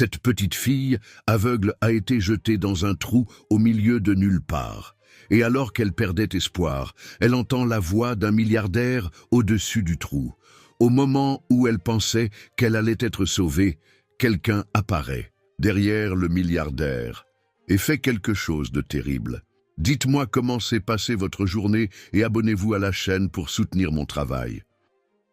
Cette petite fille, aveugle, a été jetée dans un trou au milieu de nulle part. Et alors qu'elle perdait espoir, elle entend la voix d'un milliardaire au-dessus du trou. Au moment où elle pensait qu'elle allait être sauvée, quelqu'un apparaît, derrière le milliardaire, et fait quelque chose de terrible. Dites-moi comment s'est passée votre journée et abonnez-vous à la chaîne pour soutenir mon travail.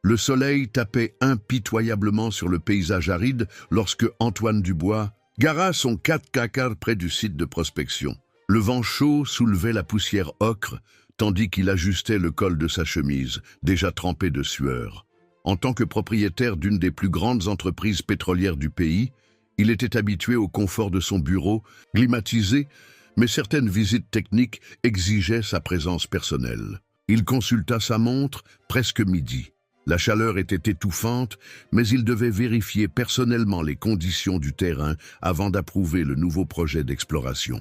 Le soleil tapait impitoyablement sur le paysage aride lorsque Antoine Dubois gara son 4x4 près du site de prospection. Le vent chaud soulevait la poussière ocre, tandis qu'il ajustait le col de sa chemise, déjà trempé de sueur. En tant que propriétaire d'une des plus grandes entreprises pétrolières du pays, il était habitué au confort de son bureau, climatisé, mais certaines visites techniques exigeaient sa présence personnelle. Il consulta sa montre, presque midi. La chaleur était étouffante, mais il devait vérifier personnellement les conditions du terrain avant d'approuver le nouveau projet d'exploration.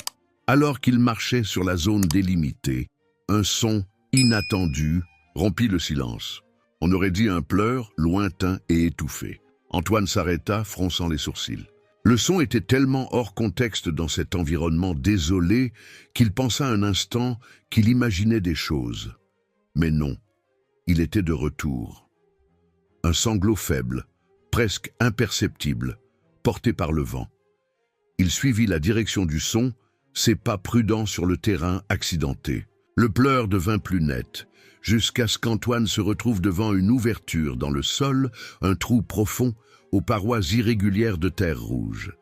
Alors qu'il marchait sur la zone délimitée, un son inattendu rompit le silence. On aurait dit un pleur lointain et étouffé. Antoine s'arrêta, fronçant les sourcils. Le son était tellement hors contexte dans cet environnement désolé qu'il pensa un instant qu'il imaginait des choses. Mais non, il était de retour. Un sanglot faible, presque imperceptible, porté par le vent. Il suivit la direction du son, ses pas prudents sur le terrain accidenté. Le pleur devint plus net, jusqu'à ce qu'Antoine se retrouve devant une ouverture dans le sol, un trou profond, aux parois irrégulières de terre rouge.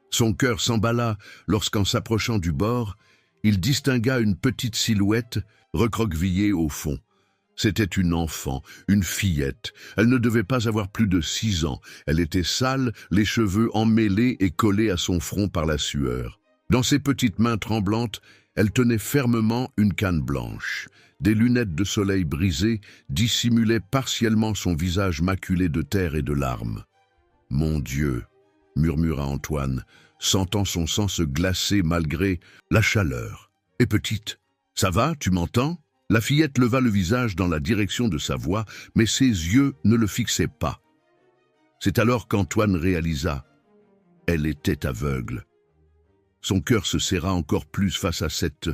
Son cœur s'emballa lorsqu'en s'approchant du bord, il distingua une petite silhouette recroquevillée au fond. C'était une enfant, une fillette. Elle ne devait pas avoir plus de 6 ans. Elle était sale, les cheveux emmêlés et collés à son front par la sueur. Dans ses petites mains tremblantes, elle tenait fermement une canne blanche. Des lunettes de soleil brisées dissimulaient partiellement son visage maculé de terre et de larmes. « Mon Dieu !» murmura Antoine, sentant son sang se glacer malgré la chaleur. « Et petite, ça va, tu m'entends ?» La fillette leva le visage dans la direction de sa voix, mais ses yeux ne le fixaient pas. C'est alors qu'Antoine réalisa. Elle était aveugle. Son cœur se serra encore plus face à cette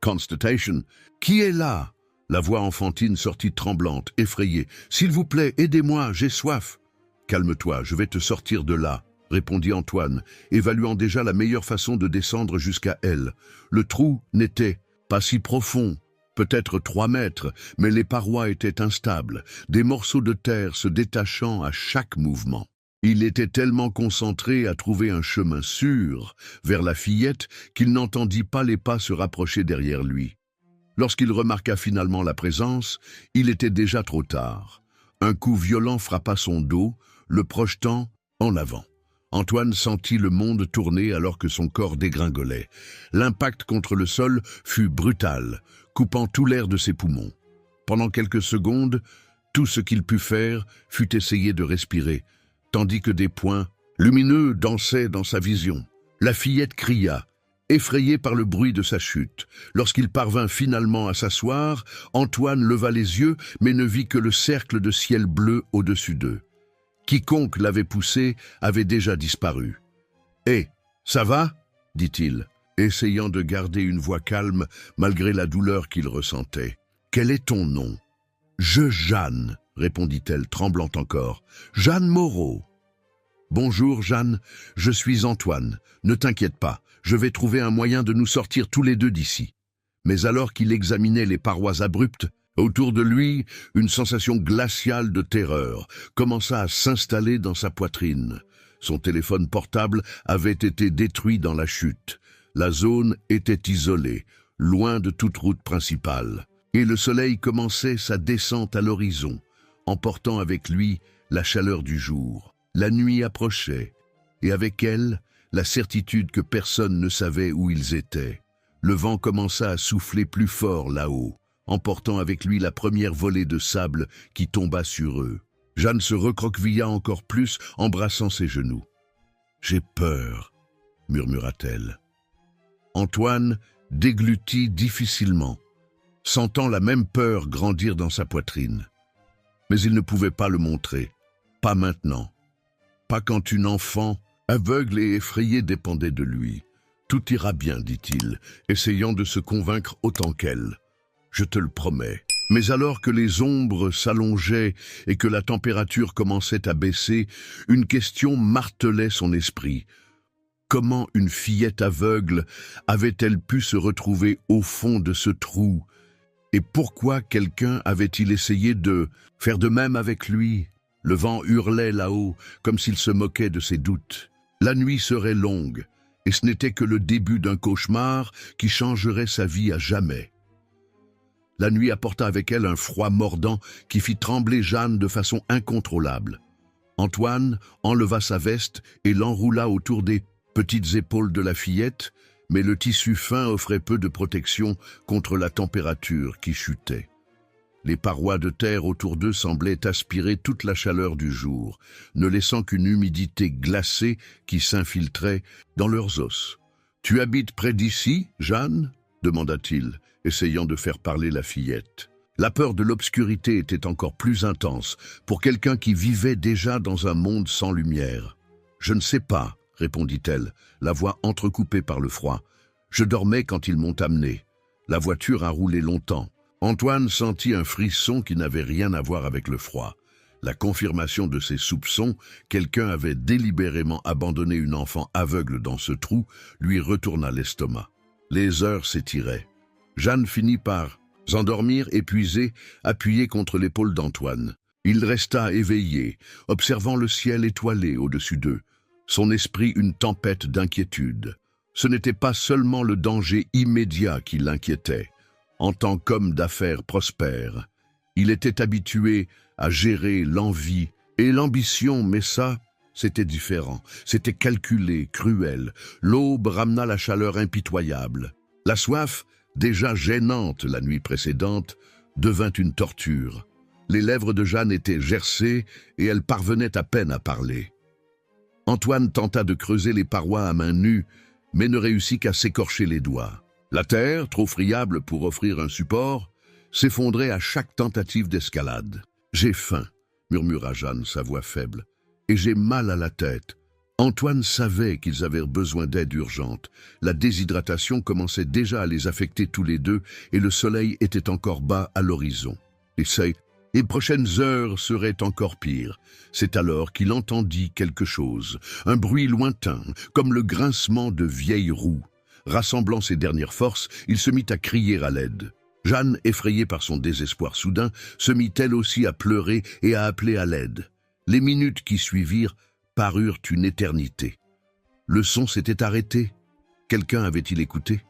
constatation. « Qui est là ?» La voix enfantine sortit tremblante, effrayée. « S'il vous plaît, aidez-moi, j'ai soif. »« Calme-toi, je vais te sortir de là, » répondit Antoine, évaluant déjà la meilleure façon de descendre jusqu'à elle. Le trou n'était pas si profond. Peut-être 3 mètres, mais les parois étaient instables, des morceaux de terre se détachant à chaque mouvement. Il était tellement concentré à trouver un chemin sûr vers la fillette qu'il n'entendit pas les pas se rapprocher derrière lui. Lorsqu'il remarqua finalement la présence, il était déjà trop tard. Un coup violent frappa son dos, le projetant en avant. Antoine sentit le monde tourner alors que son corps dégringolait. L'impact contre le sol fut brutal, coupant tout l'air de ses poumons. Pendant quelques secondes, tout ce qu'il put faire fut essayer de respirer, tandis que des points lumineux dansaient dans sa vision. La fillette cria, effrayée par le bruit de sa chute. Lorsqu'il parvint finalement à s'asseoir, Antoine leva les yeux, mais ne vit que le cercle de ciel bleu au-dessus d'eux. Quiconque l'avait poussé avait déjà disparu. « Hé, ça va ?» dit-il, essayant de garder une voix calme malgré la douleur qu'il ressentait. « Quel est ton nom ?»« Jeanne, » répondit-elle, tremblant encore. « Jeanne Moreau. »« Bonjour, Jeanne, je suis Antoine. Ne t'inquiète pas, je vais trouver un moyen de nous sortir tous les deux d'ici. » Mais alors qu'il examinait les parois abruptes, autour de lui, une sensation glaciale de terreur commença à s'installer dans sa poitrine. Son téléphone portable avait été détruit dans la chute. La zone était isolée, loin de toute route principale. Et le soleil commençait sa descente à l'horizon, emportant avec lui la chaleur du jour. La nuit approchait, et avec elle, la certitude que personne ne savait où ils étaient. Le vent commença à souffler plus fort là-haut, emportant avec lui la première volée de sable qui tomba sur eux. Jeanne se recroquevilla encore plus, embrassant ses genoux. « J'ai peur, » murmura-t-elle. Antoine déglutit difficilement, sentant la même peur grandir dans sa poitrine. Mais il ne pouvait pas le montrer, pas maintenant, pas quand une enfant Aveugle et effrayé dépendait de lui. Tout ira bien, dit-il, essayant de se convaincre autant qu'elle. Je te le promets. Mais alors que les ombres s'allongeaient et que la température commençait à baisser, une question martelait son esprit. Comment une fillette aveugle avait-elle pu se retrouver au fond de ce trou? Et pourquoi quelqu'un avait-il essayé de faire de même avec lui? Le vent hurlait là-haut, comme s'il se moquait de ses doutes. La nuit serait longue, et ce n'était que le début d'un cauchemar qui changerait sa vie à jamais. La nuit apporta avec elle un froid mordant qui fit trembler Jeanne de façon incontrôlable. Antoine enleva sa veste et l'enroula autour des petites épaules de la fillette, mais le tissu fin offrait peu de protection contre la température qui chutait. Les parois de terre autour d'eux semblaient aspirer toute la chaleur du jour, ne laissant qu'une humidité glacée qui s'infiltrait dans leurs os. « Tu habites près d'ici, Jeanne ?» demanda-t-il, essayant de faire parler la fillette. La peur de l'obscurité était encore plus intense pour quelqu'un qui vivait déjà dans un monde sans lumière. « Je ne sais pas, » répondit-elle, la voix entrecoupée par le froid. « Je dormais quand ils m'ont amené. La voiture a roulé longtemps. » Antoine sentit un frisson qui n'avait rien à voir avec le froid. La confirmation de ses soupçons, quelqu'un avait délibérément abandonné une enfant aveugle dans ce trou, lui retourna l'estomac. Les heures s'étiraient. Jeanne finit par s'endormir épuisée, appuyée contre l'épaule d'Antoine. Il resta éveillé, observant le ciel étoilé au-dessus d'eux, son esprit une tempête d'inquiétude. Ce n'était pas seulement le danger immédiat qui l'inquiétait. En tant qu'homme d'affaires prospère, il était habitué à gérer l'envie et l'ambition, mais ça, c'était différent. C'était calculé, cruel. L'aube ramena la chaleur impitoyable. La soif, déjà gênante la nuit précédente, devint une torture. Les lèvres de Jeanne étaient gercées et elle parvenait à peine à parler. Antoine tenta de creuser les parois à main nue, mais ne réussit qu'à s'écorcher les doigts. La terre, trop friable pour offrir un support, s'effondrait à chaque tentative d'escalade. « J'ai faim », murmura Jeanne, sa voix faible, « et j'ai mal à la tête. » Antoine savait qu'ils avaient besoin d'aide urgente. La déshydratation commençait déjà à les affecter tous les deux et le soleil était encore bas à l'horizon. Les prochaines heures seraient encore pires. C'est alors qu'il entendit quelque chose, un bruit lointain, comme le grincement de vieilles roues. Rassemblant ses dernières forces, il se mit à crier à l'aide. Jeanne, effrayée par son désespoir soudain, se mit elle aussi à pleurer et à appeler à l'aide. Les minutes qui suivirent parurent une éternité. Le son s'était arrêté. Quelqu'un avait-il écouté?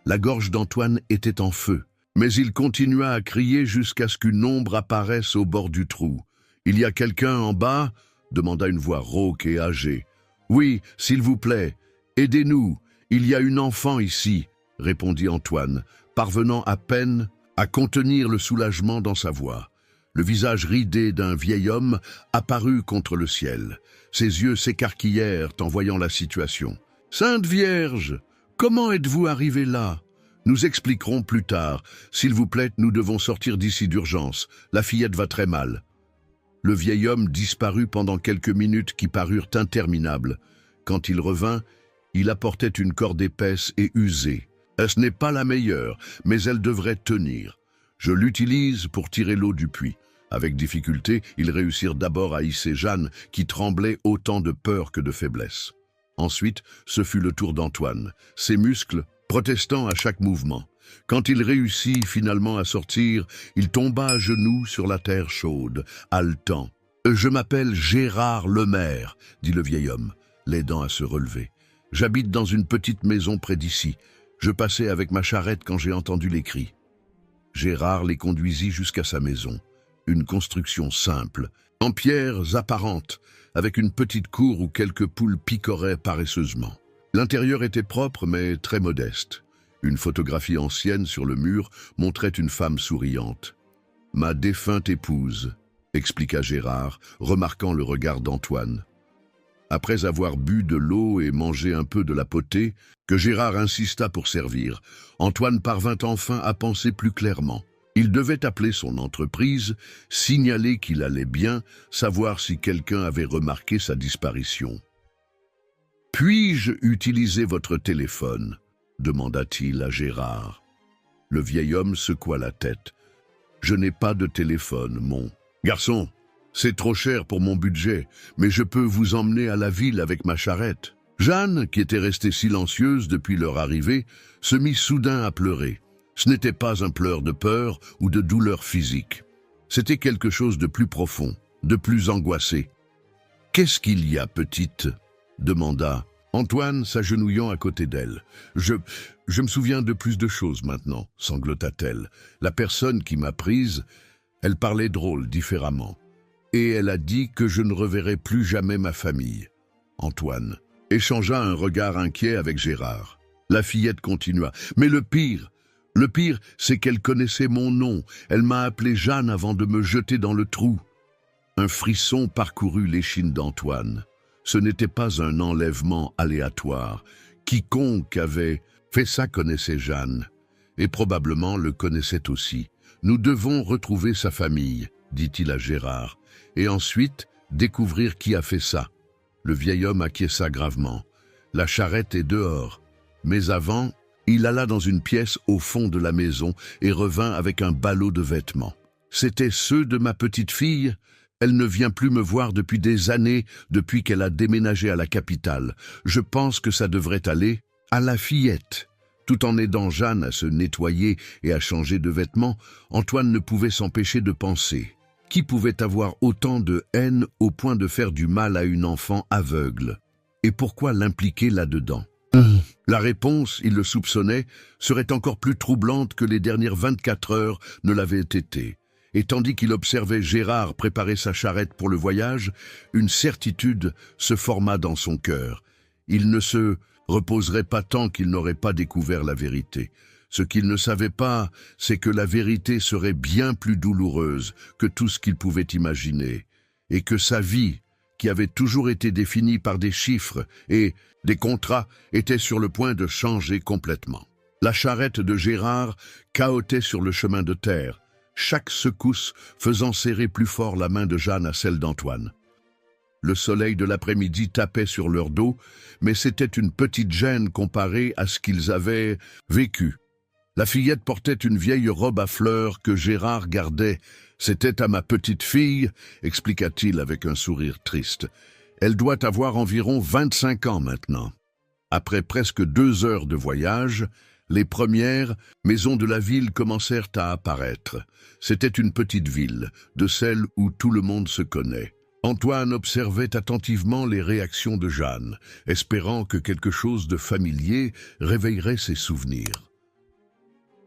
La gorge d'Antoine était en feu, mais il continua à crier jusqu'à ce qu'une ombre apparaisse au bord du trou. « Il y a quelqu'un en bas ?» demanda une voix rauque et âgée. « Oui, s'il vous plaît, aidez-nous. Il y a une enfant ici, » répondit Antoine, parvenant à peine à contenir le soulagement dans sa voix. Le visage ridé d'un vieil homme apparut contre le ciel. Ses yeux s'écarquillèrent en voyant la situation. « Sainte Vierge, comment êtes-vous arrivée là? Nous expliquerons plus tard. S'il vous plaît, nous devons sortir d'ici d'urgence. La fillette va très mal. » Le vieil homme disparut pendant quelques minutes qui parurent interminables. Quand il revint, il apportait une corde épaisse et usée. « Ce n'est pas la meilleure, mais elle devrait tenir. Je l'utilise pour tirer l'eau du puits. » Avec difficulté, ils réussirent d'abord à hisser Jeanne, qui tremblait autant de peur que de faiblesse. Ensuite, ce fut le tour d'Antoine, ses muscles protestant à chaque mouvement. Quand il réussit finalement à sortir, il tomba à genoux sur la terre chaude, haletant. « Je m'appelle Gérard Lemaire, » dit le vieil homme, l'aidant à se relever. « J'habite dans une petite maison près d'ici. Je passais avec ma charrette quand j'ai entendu les cris. » Gérard les conduisit jusqu'à sa maison. Une construction simple, en pierres apparentes, avec une petite cour où quelques poules picoraient paresseusement. L'intérieur était propre mais très modeste. Une photographie ancienne sur le mur montrait une femme souriante. « Ma défunte épouse », expliqua Gérard, remarquant le regard d'Antoine. Après avoir bu de l'eau et mangé un peu de la potée, que Gérard insista pour servir, Antoine parvint enfin à penser plus clairement. Il devait appeler son entreprise, signaler qu'il allait bien, savoir si quelqu'un avait remarqué sa disparition. Puis-je utiliser votre téléphone? Demanda-t-il à Gérard. Le vieil homme secoua la tête. Je n'ai pas de téléphone, mon garçon. C'est trop cher pour mon budget, mais je peux vous emmener à la ville avec ma charrette. Jeanne, qui était restée silencieuse depuis leur arrivée, se mit soudain à pleurer. Ce n'était pas un pleur de peur ou de douleur physique. C'était quelque chose de plus profond, de plus angoissé. « Qu'est-ce qu'il y a, petite ?» demanda Antoine, s'agenouillant à côté d'elle. « Je me souviens de plus de choses maintenant, sanglota-t-elle. La personne qui m'a prise, elle parlait drôle, différemment. Et elle a dit que je ne reverrai plus jamais ma famille. » Antoine échangea un regard inquiet avec Gérard. La fillette continua. « Mais le pire, c'est qu'elle connaissait mon nom. Elle m'a appelé Jeanne avant de me jeter dans le trou. » Un frisson parcourut l'échine d'Antoine. Ce n'était pas un enlèvement aléatoire. Quiconque avait fait ça connaissait Jeanne, et probablement le connaissait aussi. « Nous devons retrouver sa famille, » dit-il à Gérard, « et ensuite découvrir qui a fait ça. » Le vieil homme acquiesça gravement. « La charrette est dehors. » Mais avant, il alla dans une pièce au fond de la maison et revint avec un ballot de vêtements. « C'était ceux de ma petite fille ? Elle ne vient plus me voir depuis des années, depuis qu'elle a déménagé à la capitale. Je pense que ça devrait aller à la fillette. » Tout en aidant Jeanne à se nettoyer et à changer de vêtements, Antoine ne pouvait s'empêcher de penser. Qui pouvait avoir autant de haine au point de faire du mal à une enfant aveugle? Et pourquoi l'impliquer là-dedans? La réponse, il le soupçonnait, serait encore plus troublante que les dernières 24 heures ne l'avaient été. Et tandis qu'il observait Gérard préparer sa charrette pour le voyage, une certitude se forma dans son cœur. Il ne se reposerait pas tant qu'il n'aurait pas découvert la vérité. Ce qu'il ne savait pas, c'est que la vérité serait bien plus douloureuse que tout ce qu'il pouvait imaginer, et que sa vie, qui avait toujours été définie par des chiffres et des contrats, était sur le point de changer complètement. La charrette de Gérard cahotait sur le chemin de terre, chaque secousse faisant serrer plus fort la main de Jeanne à celle d'Antoine. Le soleil de l'après-midi tapait sur leur dos, mais c'était une petite gêne comparée à ce qu'ils avaient vécu. La fillette portait une vieille robe à fleurs que Gérard gardait. « C'était à ma petite fille », expliqua-t-il avec un sourire triste. « Elle doit avoir environ 25 ans maintenant. » Après presque 2 heures de voyage, les premières maisons de la ville commencèrent à apparaître. C'était une petite ville, de celles où tout le monde se connaît. Antoine observait attentivement les réactions de Jeanne, espérant que quelque chose de familier réveillerait ses souvenirs.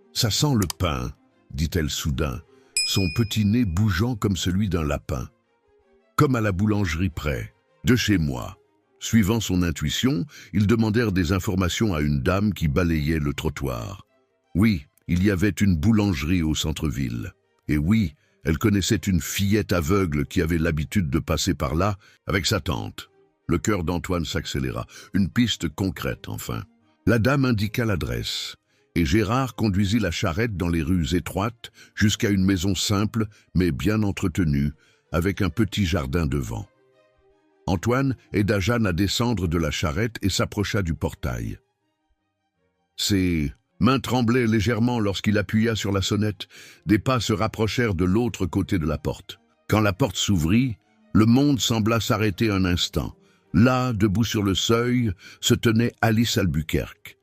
« Ça sent le pain », dit-elle soudain, son petit nez bougeant comme celui d'un lapin. « Comme à la boulangerie près, de chez moi. » Suivant son intuition, ils demandèrent des informations à une dame qui balayait le trottoir. Oui, il y avait une boulangerie au centre-ville. Et oui, elle connaissait une fillette aveugle qui avait l'habitude de passer par là avec sa tante. Le cœur d'Antoine s'accéléra. Une piste concrète, enfin. La dame indiqua l'adresse, et Gérard conduisit la charrette dans les rues étroites jusqu'à une maison simple, mais bien entretenue, avec un petit jardin devant. Antoine aida Jeanne à descendre de la charrette et s'approcha du portail. Ses mains tremblaient légèrement lorsqu'il appuya sur la sonnette. Des pas se rapprochèrent de l'autre côté de la porte. Quand la porte s'ouvrit, le monde sembla s'arrêter un instant. Là, debout sur le seuil, se tenait Alice Albuquerque.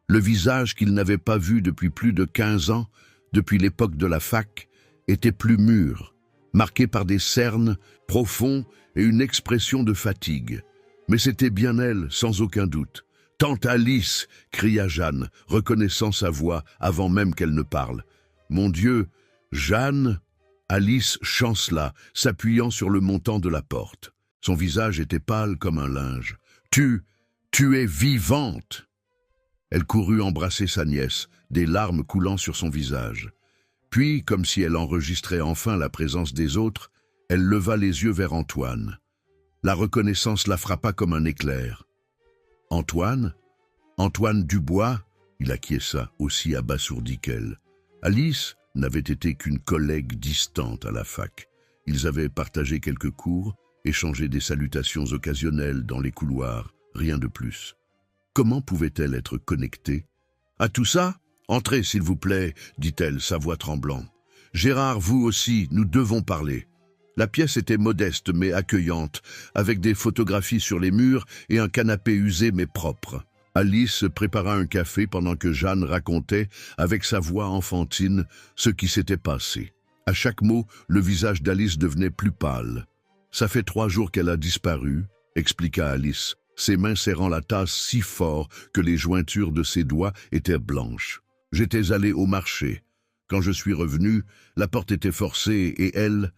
Le visage qu'il n'avait pas vu depuis plus de 15 ans, depuis l'époque de la fac, était plus mûr, marqué par des cernes profonds et une expression de fatigue. Mais c'était bien elle, sans aucun doute. « Tante Alice !» cria Jeanne, reconnaissant sa voix avant même qu'elle ne parle. « Mon Dieu, Jeanne !» Alice chancela, s'appuyant sur le montant de la porte. Son visage était pâle comme un linge. « Tu es vivante !» Elle courut embrasser sa nièce, des larmes coulant sur son visage. Puis, comme si elle enregistrait enfin la présence des autres, elle leva les yeux vers Antoine. La reconnaissance la frappa comme un éclair. « Antoine ? Antoine Dubois ?» Il acquiesça, aussi abasourdi qu'elle. Alice n'avait été qu'une collègue distante à la fac. Ils avaient partagé quelques cours, échangé des salutations occasionnelles dans les couloirs, rien de plus. Comment pouvait-elle être connectée? À tout ça? Entrez, s'il vous plaît, dit-elle, sa voix tremblant. Gérard, vous aussi, nous devons parler. La pièce était modeste mais accueillante, avec des photographies sur les murs et un canapé usé mais propre. Alice prépara un café pendant que Jeanne racontait, avec sa voix enfantine, ce qui s'était passé. À chaque mot, le visage d'Alice devenait plus pâle. « Ça fait 3 jours qu'elle a disparu », expliqua Alice, ses mains serrant la tasse si fort que les jointures de ses doigts étaient blanches. « J'étais allé au marché. Quand je suis revenu, la porte était forcée et elle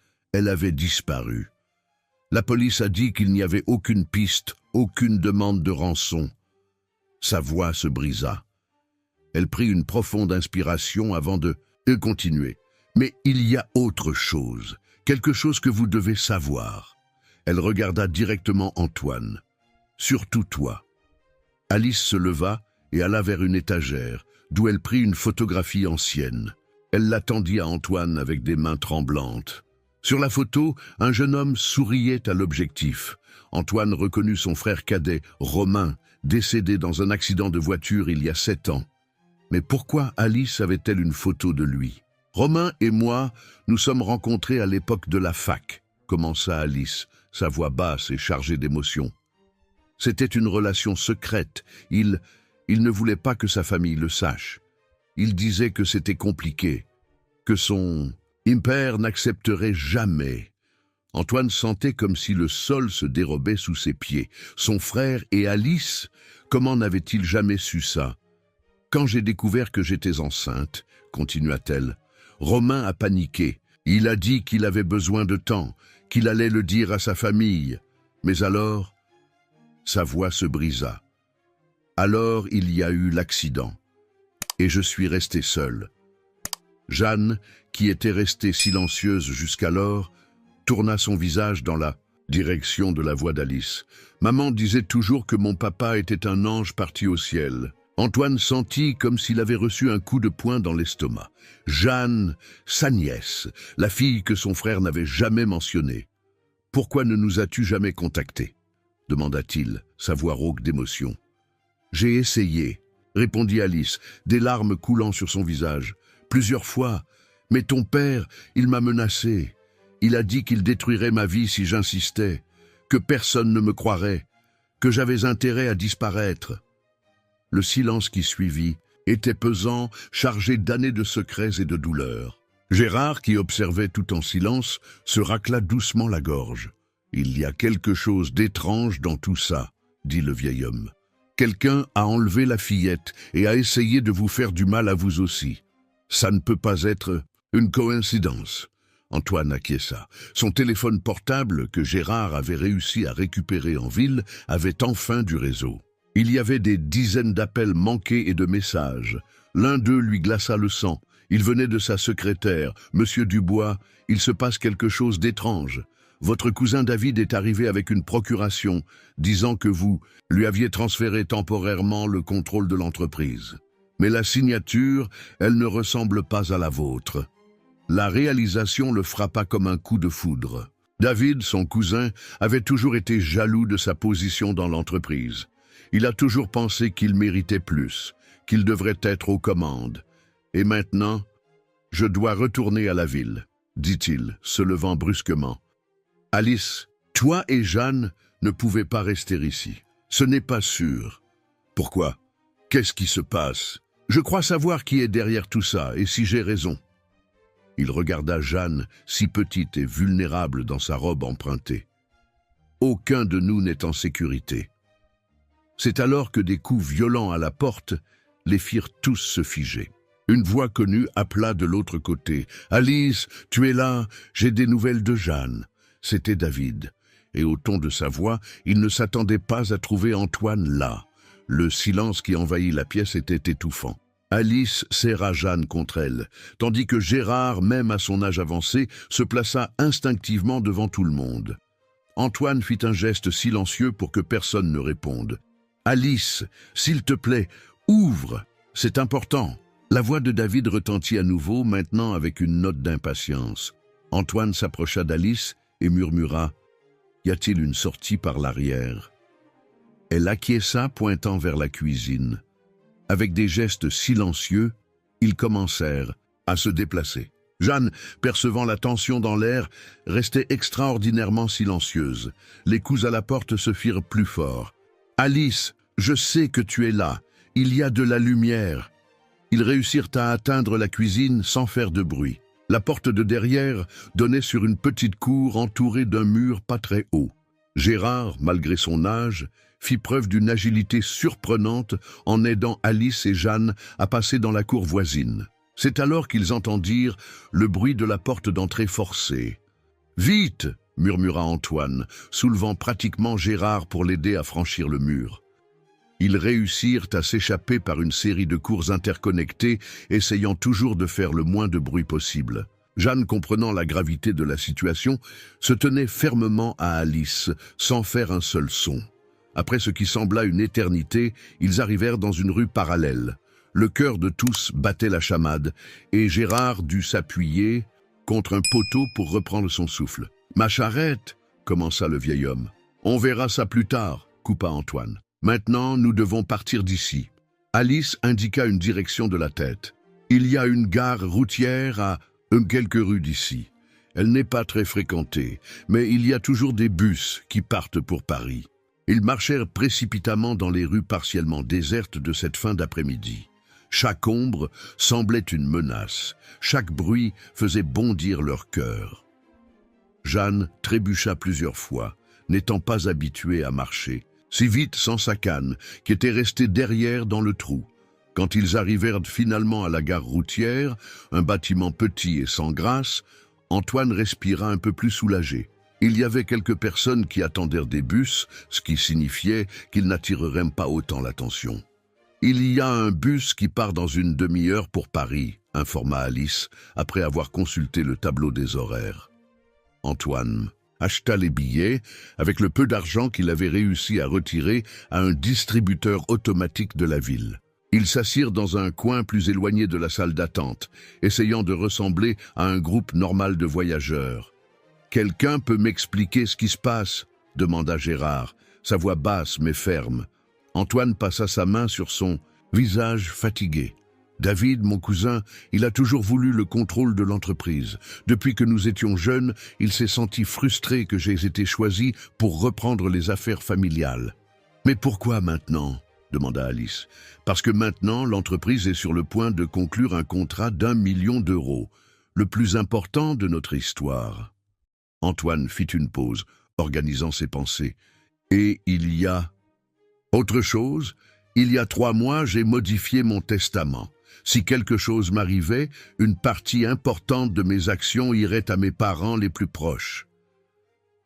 avait disparu. La police a dit qu'il n'y avait aucune piste, aucune demande de rançon. » Sa voix se brisa. Elle prit une profonde inspiration avant de continuer. « Mais il y a autre chose, quelque chose que vous devez savoir. » Elle regarda directement Antoine. « Surtout toi. » Alice se leva et alla vers une étagère, d'où elle prit une photographie ancienne. Elle la tendit à Antoine avec des mains tremblantes. Sur la photo, un jeune homme souriait à l'objectif. Antoine reconnut son frère cadet, Romain, décédé dans un accident de voiture il y a 7 ans. Mais pourquoi Alice avait-elle une photo de lui? « Romain et moi, nous sommes rencontrés à l'époque de la fac, » commença Alice, sa voix basse et chargée d'émotion. C'était une relation secrète. Il ne voulait pas que sa famille le sache. Il disait que c'était compliqué, que son père n'accepterait jamais. Antoine sentait comme si le sol se dérobait sous ses pieds. Son frère et Alice, comment n'avaient-ils jamais su ça? Quand j'ai découvert que j'étais enceinte, continua-t-elle, Romain a paniqué. Il a dit qu'il avait besoin de temps, qu'il allait le dire à sa famille. Mais alors, sa voix se brisa. Alors il y a eu l'accident. Et je suis restée seule. Jeanne, qui était restée silencieuse jusqu'alors, tourna son visage dans la direction de la voix d'Alice. Maman disait toujours que mon papa était un ange parti au ciel. Antoine sentit comme s'il avait reçu un coup de poing dans l'estomac. Jeanne, sa nièce, la fille que son frère n'avait jamais mentionnée. « Pourquoi ne nous as-tu jamais contactés ?» demanda-t-il, sa voix rauque d'émotion. « J'ai essayé, » répondit Alice, des larmes coulant sur son visage. « Plusieurs fois, mais ton père, il m'a menacé. Il a dit qu'il détruirait ma vie si j'insistais, que personne ne me croirait, que j'avais intérêt à disparaître. » Le silence qui suivit était pesant, chargé d'années de secrets et de douleurs. Gérard, qui observait tout en silence, se racla doucement la gorge. « Il y a quelque chose d'étrange dans tout ça, » dit le vieil homme. « Quelqu'un a enlevé la fillette et a essayé de vous faire du mal à vous aussi. Ça ne peut pas être une coïncidence. » Antoine acquiesça. Son téléphone portable, que Gérard avait réussi à récupérer en ville, avait enfin du réseau. Il y avait des dizaines d'appels manqués et de messages. L'un d'eux lui glaça le sang. Il venait de sa secrétaire. « Monsieur Dubois, il se passe quelque chose d'étrange. Votre cousin David est arrivé avec une procuration, disant que vous lui aviez transféré temporairement le contrôle de l'entreprise. Mais la signature, elle ne ressemble pas à la vôtre. » La réalisation le frappa comme un coup de foudre. David, son cousin, avait toujours été jaloux de sa position dans l'entreprise. Il a toujours pensé qu'il méritait plus, qu'il devrait être aux commandes. Et maintenant, je dois retourner à la ville, dit-il, se levant brusquement. Alice, toi et Jeanne ne pouvez pas rester ici. Ce n'est pas sûr. Pourquoi? Qu'est-ce qui se passe? Je crois savoir qui est derrière tout ça et si j'ai raison. Il regarda Jeanne, si petite et vulnérable dans sa robe empruntée. Aucun de nous n'est en sécurité. C'est alors que des coups violents à la porte les firent tous se figer. Une voix connue appela de l'autre côté. « Alice, tu es là? J'ai des nouvelles de Jeanne. » C'était David. Et au ton de sa voix, il ne s'attendait pas à trouver Antoine là. Le silence qui envahit la pièce était étouffant. Alice serra Jeanne contre elle, tandis que Gérard, même à son âge avancé, se plaça instinctivement devant tout le monde. Antoine fit un geste silencieux pour que personne ne réponde. « Alice, s'il te plaît, ouvre, c'est important. » La voix de David retentit à nouveau, maintenant avec une note d'impatience. Antoine s'approcha d'Alice et murmura « Y a-t-il une sortie par l'arrière ?» Elle acquiesça, pointant vers la cuisine. Avec des gestes silencieux, ils commencèrent à se déplacer. Jeanne, percevant la tension dans l'air, restait extraordinairement silencieuse. Les coups à la porte se firent plus forts. « Alice, je sais que tu es là. Il y a de la lumière. » Ils réussirent à atteindre la cuisine sans faire de bruit. La porte de derrière donnait sur une petite cour entourée d'un mur pas très haut. Gérard, malgré son âge, fit preuve d'une agilité surprenante en aidant Alice et Jeanne à passer dans la cour voisine. C'est alors qu'ils entendirent le bruit de la porte d'entrée forcée. « Vite !» murmura Antoine, soulevant pratiquement Gérard pour l'aider à franchir le mur. Ils réussirent à s'échapper par une série de cours interconnectées, essayant toujours de faire le moins de bruit possible. Jeanne, comprenant la gravité de la situation, se tenait fermement à Alice, sans faire un seul son. Après ce qui sembla une éternité, ils arrivèrent dans une rue parallèle. Le cœur de tous battait la chamade, et Gérard dut s'appuyer contre un poteau pour reprendre son souffle. « Ma charrette !» commença le vieil homme. « On verra ça plus tard !» coupa Antoine. « Maintenant, nous devons partir d'ici. » Alice indiqua une direction de la tête. « Il y a une gare routière à quelques rues d'ici. Elle n'est pas très fréquentée, mais il y a toujours des bus qui partent pour Paris. » Ils marchèrent précipitamment dans les rues partiellement désertes de cette fin d'après-midi. Chaque ombre semblait une menace. Chaque bruit faisait bondir leur cœur. Jeanne trébucha plusieurs fois, n'étant pas habituée à marcher, si vite sans sa canne, qui était restée derrière dans le trou. Quand ils arrivèrent finalement à la gare routière, un bâtiment petit et sans grâce, Antoine respira un peu plus soulagé. Il y avait quelques personnes qui attendèrent des bus, ce qui signifiait qu'ils n'attireraient pas autant l'attention. « Il y a un bus qui part dans une demi-heure pour Paris », informa Alice, après avoir consulté le tableau des horaires. Antoine acheta les billets avec le peu d'argent qu'il avait réussi à retirer à un distributeur automatique de la ville. Ils s'assirent dans un coin plus éloigné de la salle d'attente, essayant de ressembler à un groupe normal de voyageurs. « Quelqu'un peut m'expliquer ce qui se passe ?» demanda Gérard, sa voix basse mais ferme. Antoine passa sa main sur son visage fatigué. « David, mon cousin, il a toujours voulu le contrôle de l'entreprise. Depuis que nous étions jeunes, il s'est senti frustré que j'ai été choisi pour reprendre les affaires familiales. »« Mais pourquoi maintenant ?» demanda Alice. « Parce que maintenant, l'entreprise est sur le point de conclure un contrat d'1 million d'euros, le plus important de notre histoire. » Antoine fit une pause, organisant ses pensées. « Et il y a... autre chose, il y a 3 mois, j'ai modifié mon testament. Si quelque chose m'arrivait, une partie importante de mes actions irait à mes parents les plus proches. »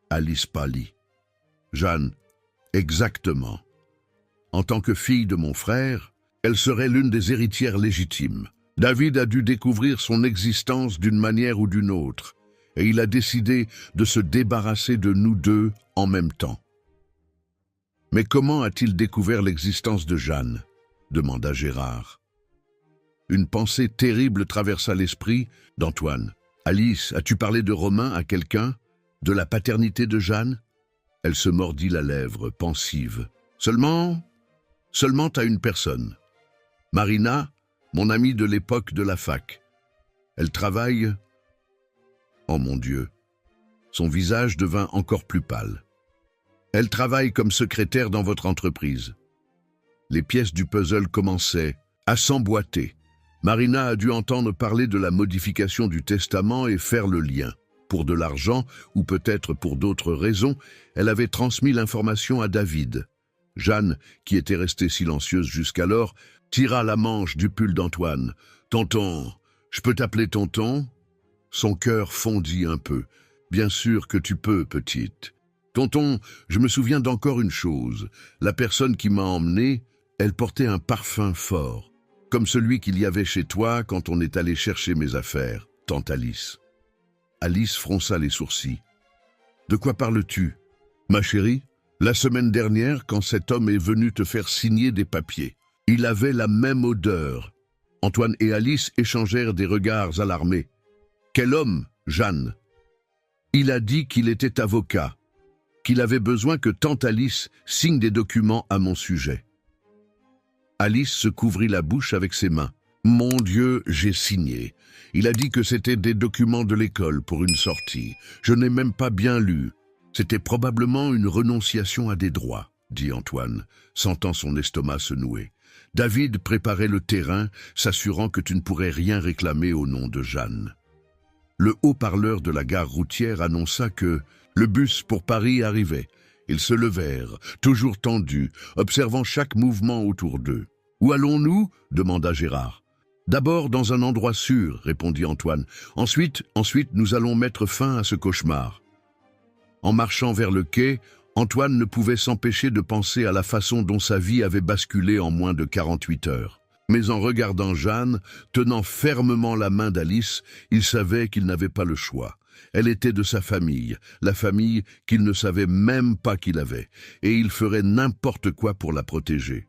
Alice pâlit. « Jeanne, exactement. En tant que fille de mon frère, elle serait l'une des héritières légitimes. David a dû découvrir son existence d'une manière ou d'une autre, et il a décidé de se débarrasser de nous deux en même temps. » « Mais comment a-t-il découvert l'existence de Jeanne ?» demanda Gérard. Une pensée terrible traversa l'esprit d'Antoine. « Alice, as-tu parlé de Romain à quelqu'un? De la paternité de Jeanne ?» Elle se mordit la lèvre, pensive. « Seulement à une personne. Marina, mon amie de l'époque de la fac. Elle travaille... » Oh mon Dieu! Son visage devint encore plus pâle. « Elle travaille comme secrétaire dans votre entreprise. » Les pièces du puzzle commençaient à s'emboîter. Marina a dû entendre parler de la modification du testament et faire le lien. Pour de l'argent, ou peut-être pour d'autres raisons, elle avait transmis l'information à David. Jeanne, qui était restée silencieuse jusqu'alors, tira la manche du pull d'Antoine. « Tonton, je peux t'appeler tonton ?» Son cœur fondit un peu. « Bien sûr que tu peux, petite. » « Tonton, je me souviens d'encore une chose. La personne qui m'a emmené, elle portait un parfum fort, comme celui qu'il y avait chez toi quand on est allé chercher mes affaires, tante Alice. » Alice fronça les sourcils. « De quoi parles-tu, ma chérie? La semaine dernière, quand cet homme est venu te faire signer des papiers, il avait la même odeur. » Antoine et Alice échangèrent des regards alarmés. « Quel homme, Jeanne? » « Il a dit qu'il était avocat. » qu'il avait besoin que tante Alice signe des documents à mon sujet. Alice se couvrit la bouche avec ses mains. « Mon Dieu, j'ai signé. Il a dit que c'était des documents de l'école pour une sortie. Je n'ai même pas bien lu. C'était probablement une renonciation à des droits, dit Antoine, sentant son estomac se nouer. David préparait le terrain, s'assurant que tu ne pourrais rien réclamer au nom de Jeanne. Le haut-parleur de la gare routière annonça que le bus pour Paris arrivait. Ils se levèrent, toujours tendus, observant chaque mouvement autour d'eux. « Où allons-nous » demanda Gérard. « D'abord dans un endroit sûr, répondit Antoine. Ensuite, nous allons mettre fin à ce cauchemar. » En marchant vers le quai, Antoine ne pouvait s'empêcher de penser à la façon dont sa vie avait basculé en moins de 48 heures. Mais en regardant Jeanne, tenant fermement la main d'Alice, il savait qu'il n'avait pas le choix. Elle était de sa famille, la famille qu'il ne savait même pas qu'il avait, et il ferait n'importe quoi pour la protéger.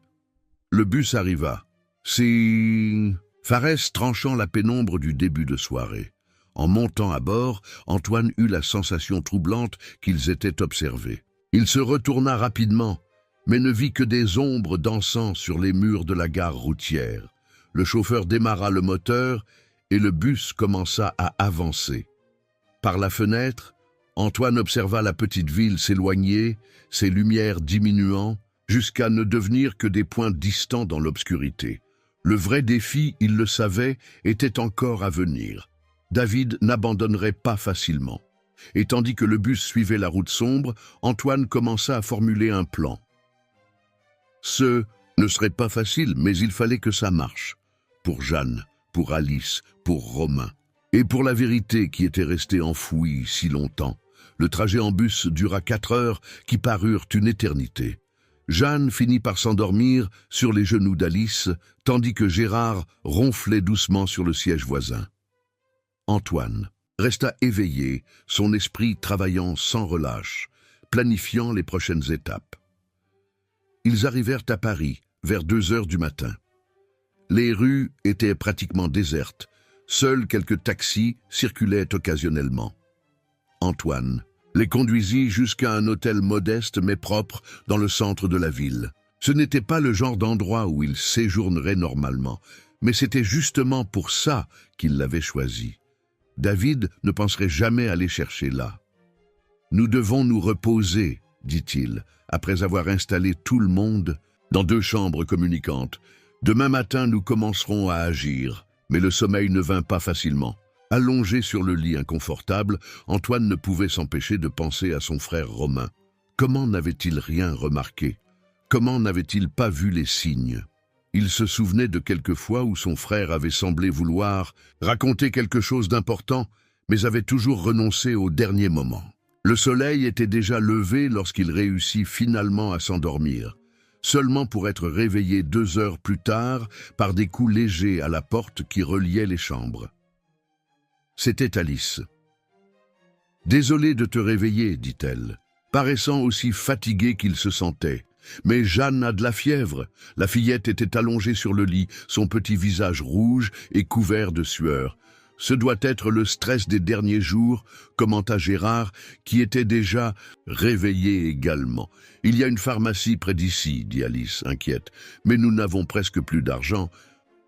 Le bus arriva. C'est Farès tranchant la pénombre du début de soirée. En montant à bord, Antoine eut la sensation troublante qu'ils étaient observés. Il se retourna rapidement, mais ne vit que des ombres dansant sur les murs de la gare routière. Le chauffeur démarra le moteur et le bus commença à avancer. Par la fenêtre, Antoine observa la petite ville s'éloigner, ses lumières diminuant, jusqu'à ne devenir que des points distants dans l'obscurité. Le vrai défi, il le savait, était encore à venir. David n'abandonnerait pas facilement. Et tandis que le bus suivait la route sombre, Antoine commença à formuler un plan. Ce ne serait pas facile, mais il fallait que ça marche. Pour Jeanne, pour Alice, pour Romain. Et pour la vérité qui était restée enfouie si longtemps. Le trajet en bus dura 4 heures qui parurent une éternité. Jeanne finit par s'endormir sur les genoux d'Alice, tandis que Gérard ronflait doucement sur le siège voisin. Antoine resta éveillé, son esprit travaillant sans relâche, planifiant les prochaines étapes. Ils arrivèrent à Paris, vers 2 heures du matin. Les rues étaient pratiquement désertes, seuls quelques taxis circulaient occasionnellement. Antoine les conduisit jusqu'à un hôtel modeste mais propre dans le centre de la ville. Ce n'était pas le genre d'endroit où il séjournerait normalement, mais c'était justement pour ça qu'il l'avait choisi. David ne penserait jamais aller chercher là. « Nous devons nous reposer, » dit-il, après avoir installé tout le monde dans 2 chambres communicantes. « Demain matin, nous commencerons à agir, mais le sommeil ne vint pas facilement. » Allongé sur le lit inconfortable, Antoine ne pouvait s'empêcher de penser à son frère Romain. Comment n'avait-il rien remarqué? Comment n'avait-il pas vu les signes? Il se souvenait de quelques fois où son frère avait semblé vouloir raconter quelque chose d'important, mais avait toujours renoncé au dernier moment. Le soleil était déjà levé lorsqu'il réussit finalement à s'endormir, seulement pour être réveillé 2 heures plus tard par des coups légers à la porte qui reliait les chambres. C'était Alice. « Désolée de te réveiller, dit-elle, paraissant aussi fatiguée qu'il se sentait. Mais Jeanne a de la fièvre. » La fillette était allongée sur le lit, son petit visage rouge et couvert de sueur. « Ce doit être le stress des derniers jours, » commenta Gérard, qui était déjà réveillé également. « Il y a une pharmacie près d'ici, » dit Alice, inquiète, « mais nous n'avons presque plus d'argent. »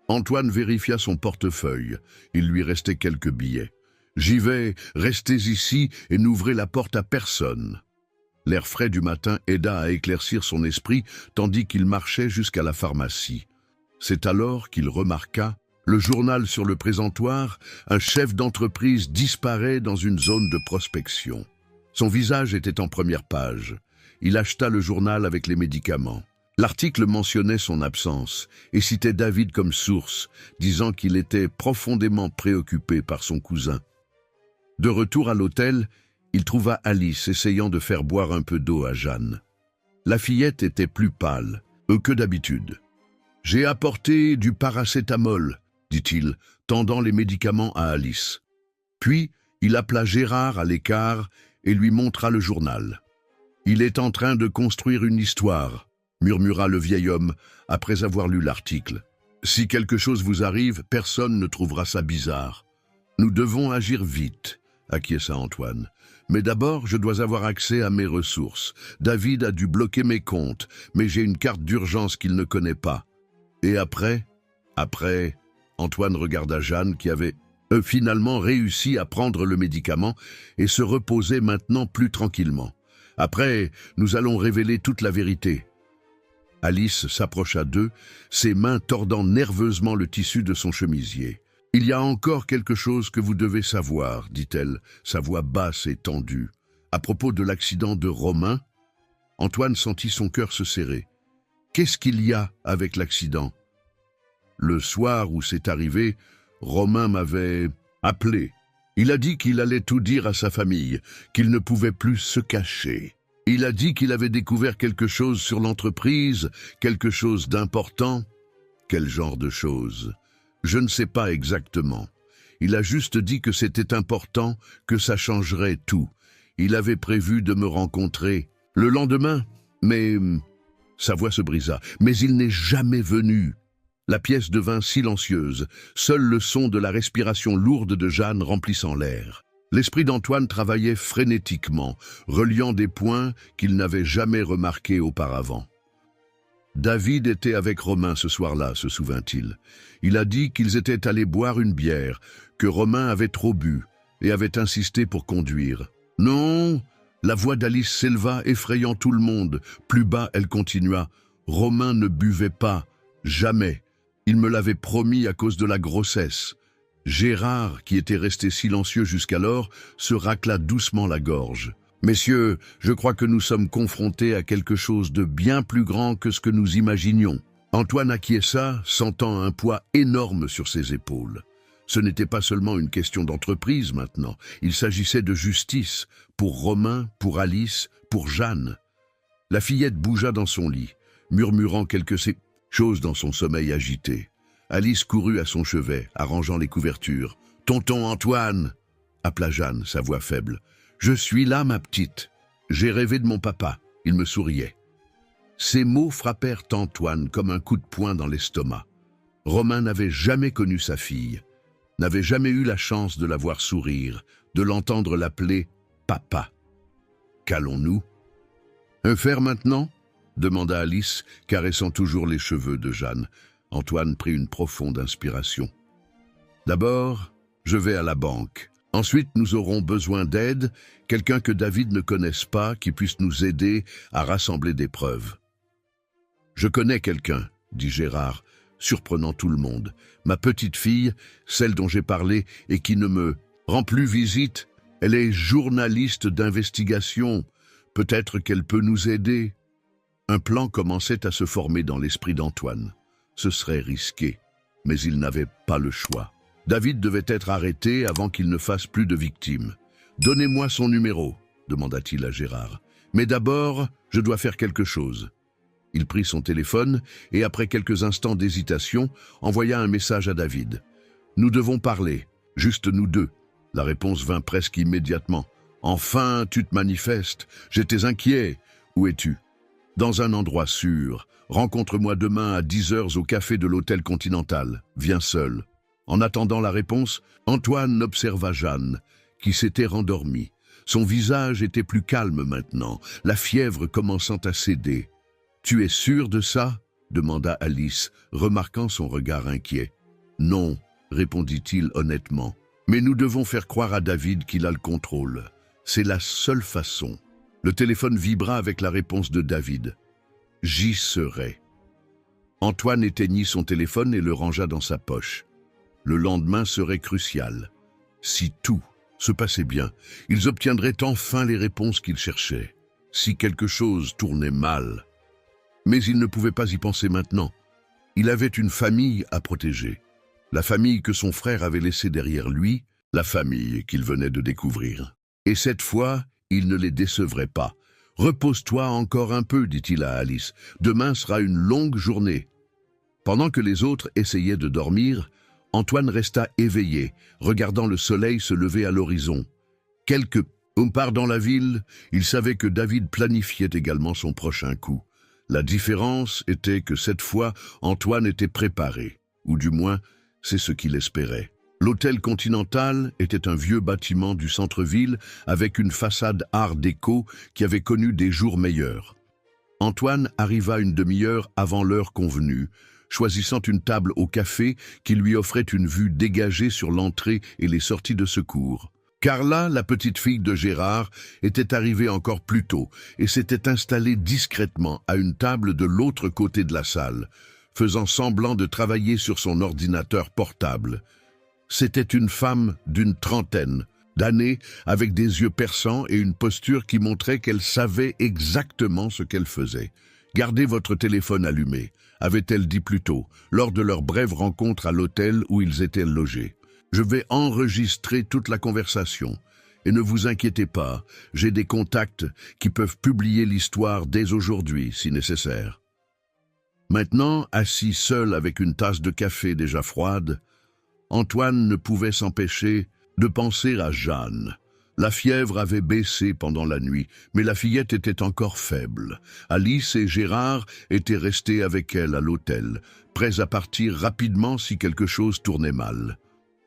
Antoine vérifia son portefeuille. Il lui restait quelques billets. « J'y vais, restez ici et n'ouvrez la porte à personne. » L'air frais du matin aida à éclaircir son esprit tandis qu'il marchait jusqu'à la pharmacie. C'est alors qu'il remarqua le journal sur le présentoir. Un chef d'entreprise disparaît dans une zone de prospection. Son visage était en première page. Il acheta le journal avec les médicaments. L'article mentionnait son absence et citait David comme source, disant qu'il était profondément préoccupé par son cousin. De retour à l'hôtel, il trouva Alice essayant de faire boire un peu d'eau à Jeanne. La fillette était plus pâle que d'habitude. « J'ai apporté du paracétamol, » dit-il, tendant les médicaments à Alice. Puis, il appela Gérard à l'écart et lui montra le journal. « Il est en train de construire une histoire, » murmura le vieil homme après avoir lu l'article. « Si quelque chose vous arrive, personne ne trouvera ça bizarre. Nous devons agir vite. acquiesça Antoine. Mais d'abord, je dois avoir accès à mes ressources. David a dû bloquer mes comptes, mais j'ai une carte d'urgence qu'il ne connaît pas. Et après, Antoine regarda Jeanne qui avait finalement réussi à prendre le médicament et se reposait maintenant plus tranquillement. Après, nous allons révéler toute la vérité. Alice s'approcha d'eux, ses mains tordant nerveusement le tissu de son chemisier. « Il y a encore quelque chose que vous devez savoir, dit-elle, sa voix basse et tendue. À propos de l'accident de Romain, Antoine sentit son cœur se serrer. Qu'est-ce qu'il y a avec l'accident? Le soir où c'est arrivé, Romain m'avait appelé. Il a dit qu'il allait tout dire à sa famille, qu'il ne pouvait plus se cacher. Il a dit qu'il avait découvert quelque chose sur l'entreprise, quelque chose d'important. Quel genre de chose? Je ne sais pas exactement. Il a juste dit que c'était important, que ça changerait tout. Il avait prévu de me rencontrer le lendemain, mais... Sa voix se brisa. Mais il n'est jamais venu. La pièce devint silencieuse, seul le son de la respiration lourde de Jeanne remplissant l'air. L'esprit d'Antoine travaillait frénétiquement, reliant des points qu'il n'avait jamais remarqués auparavant. David était avec Romain ce soir-là, se souvint-il. Il a dit qu'ils étaient allés boire une bière, que Romain avait trop bu et avait insisté pour conduire. Non, la voix d'Alice s'éleva, effrayant tout le monde. Plus bas, elle continua. Romain ne buvait pas, jamais. Il me l'avait promis à cause de la grossesse. Gérard, qui était resté silencieux jusqu'alors, se racla doucement la gorge. « Messieurs, je crois que nous sommes confrontés à quelque chose de bien plus grand que ce que nous imaginions. » Antoine acquiesça, sentant un poids énorme sur ses épaules. Ce n'était pas seulement une question d'entreprise maintenant, il s'agissait de justice, pour Romain, pour Alice, pour Jeanne. La fillette bougea dans son lit, murmurant quelque chose dans son sommeil agité. Alice courut à son chevet, arrangeant les couvertures. « Tonton Antoine !» appela Jeanne, sa voix faible. « Je suis là, ma petite. J'ai rêvé de mon papa. » Il me souriait. Ces mots frappèrent Antoine comme un coup de poing dans l'estomac. Romain n'avait jamais connu sa fille, n'avait jamais eu la chance de la voir sourire, de l'entendre l'appeler « papa ». Qu'allons-nous? Faire maintenant? Demanda Alice, caressant toujours les cheveux de Jeanne. Antoine prit une profonde inspiration. D'abord, je vais à la banque. Ensuite, nous aurons besoin d'aide, quelqu'un que David ne connaisse pas, qui puisse nous aider à rassembler des preuves. Je connais quelqu'un, dit Gérard, surprenant tout le monde. Ma petite fille, celle dont j'ai parlé et qui ne me rend plus visite, elle est journaliste d'investigation. Peut-être qu'elle peut nous aider. Un plan commençait à se former dans l'esprit d'Antoine. Ce serait risqué, mais il n'avait pas le choix. David devait être arrêté avant qu'il ne fasse plus de victimes. « Donnez-moi son numéro » demanda-t-il à Gérard. « Mais d'abord, je dois faire quelque chose. » Il prit son téléphone et, après quelques instants d'hésitation, envoya un message à David. « Nous devons parler, juste nous deux. » La réponse vint presque immédiatement. « Enfin, tu te manifestes. J'étais inquiet. Où es-tu ? » « Dans un endroit sûr. Rencontre-moi demain à 10h au café de l'hôtel Continental. Viens seul. » En attendant la réponse, Antoine observa Jeanne, qui s'était rendormie. Son visage était plus calme maintenant, la fièvre commençant à céder. « Tu es sûr de ça ?» demanda Alice, remarquant son regard inquiet. « Non, » répondit-il honnêtement. « Mais nous devons faire croire à David qu'il a le contrôle. C'est la seule façon. » Le téléphone vibra avec la réponse de David. « J'y serai. » Antoine éteignit son téléphone et le rangea dans sa poche. Le lendemain serait crucial. Si tout se passait bien, ils obtiendraient enfin les réponses qu'ils cherchaient. Si quelque chose tournait mal. Mais il ne pouvait pas y penser maintenant. Il avait une famille à protéger. La famille que son frère avait laissée derrière lui, la famille qu'il venait de découvrir. Et cette fois, il ne les décevrait pas. « Repose-toi encore un peu, dit-il à Alice. Demain sera une longue journée. » Pendant que les autres essayaient de dormir, Antoine resta éveillé, regardant le soleil se lever à l'horizon. Quelque part dans la ville, il savait que David planifiait également son prochain coup. La différence était que cette fois, Antoine était préparé, ou du moins, c'est ce qu'il espérait. L'hôtel Continental était un vieux bâtiment du centre-ville avec une façade art déco qui avait connu des jours meilleurs. Antoine arriva une demi-heure avant l'heure convenue, choisissant une table au café qui lui offrait une vue dégagée sur l'entrée et les sorties de secours. Carla, la petite fille de Gérard, était arrivée encore plus tôt et s'était installée discrètement à une table de l'autre côté de la salle, faisant semblant de travailler sur son ordinateur portable. C'était une femme d'une trentaine d'années, avec des yeux perçants et une posture qui montrait qu'elle savait exactement ce qu'elle faisait. « Gardez votre téléphone allumé », avait-elle dit plus tôt, lors de leur brève rencontre à l'hôtel où ils étaient logés. « Je vais enregistrer toute la conversation. Et ne vous inquiétez pas, j'ai des contacts qui peuvent publier l'histoire dès aujourd'hui, si nécessaire. » Maintenant, assis seul avec une tasse de café déjà froide, Antoine ne pouvait s'empêcher de penser à Jeanne. La fièvre avait baissé pendant la nuit, mais la fillette était encore faible. Alice et Gérard étaient restés avec elle à l'hôtel, prêts à partir rapidement si quelque chose tournait mal.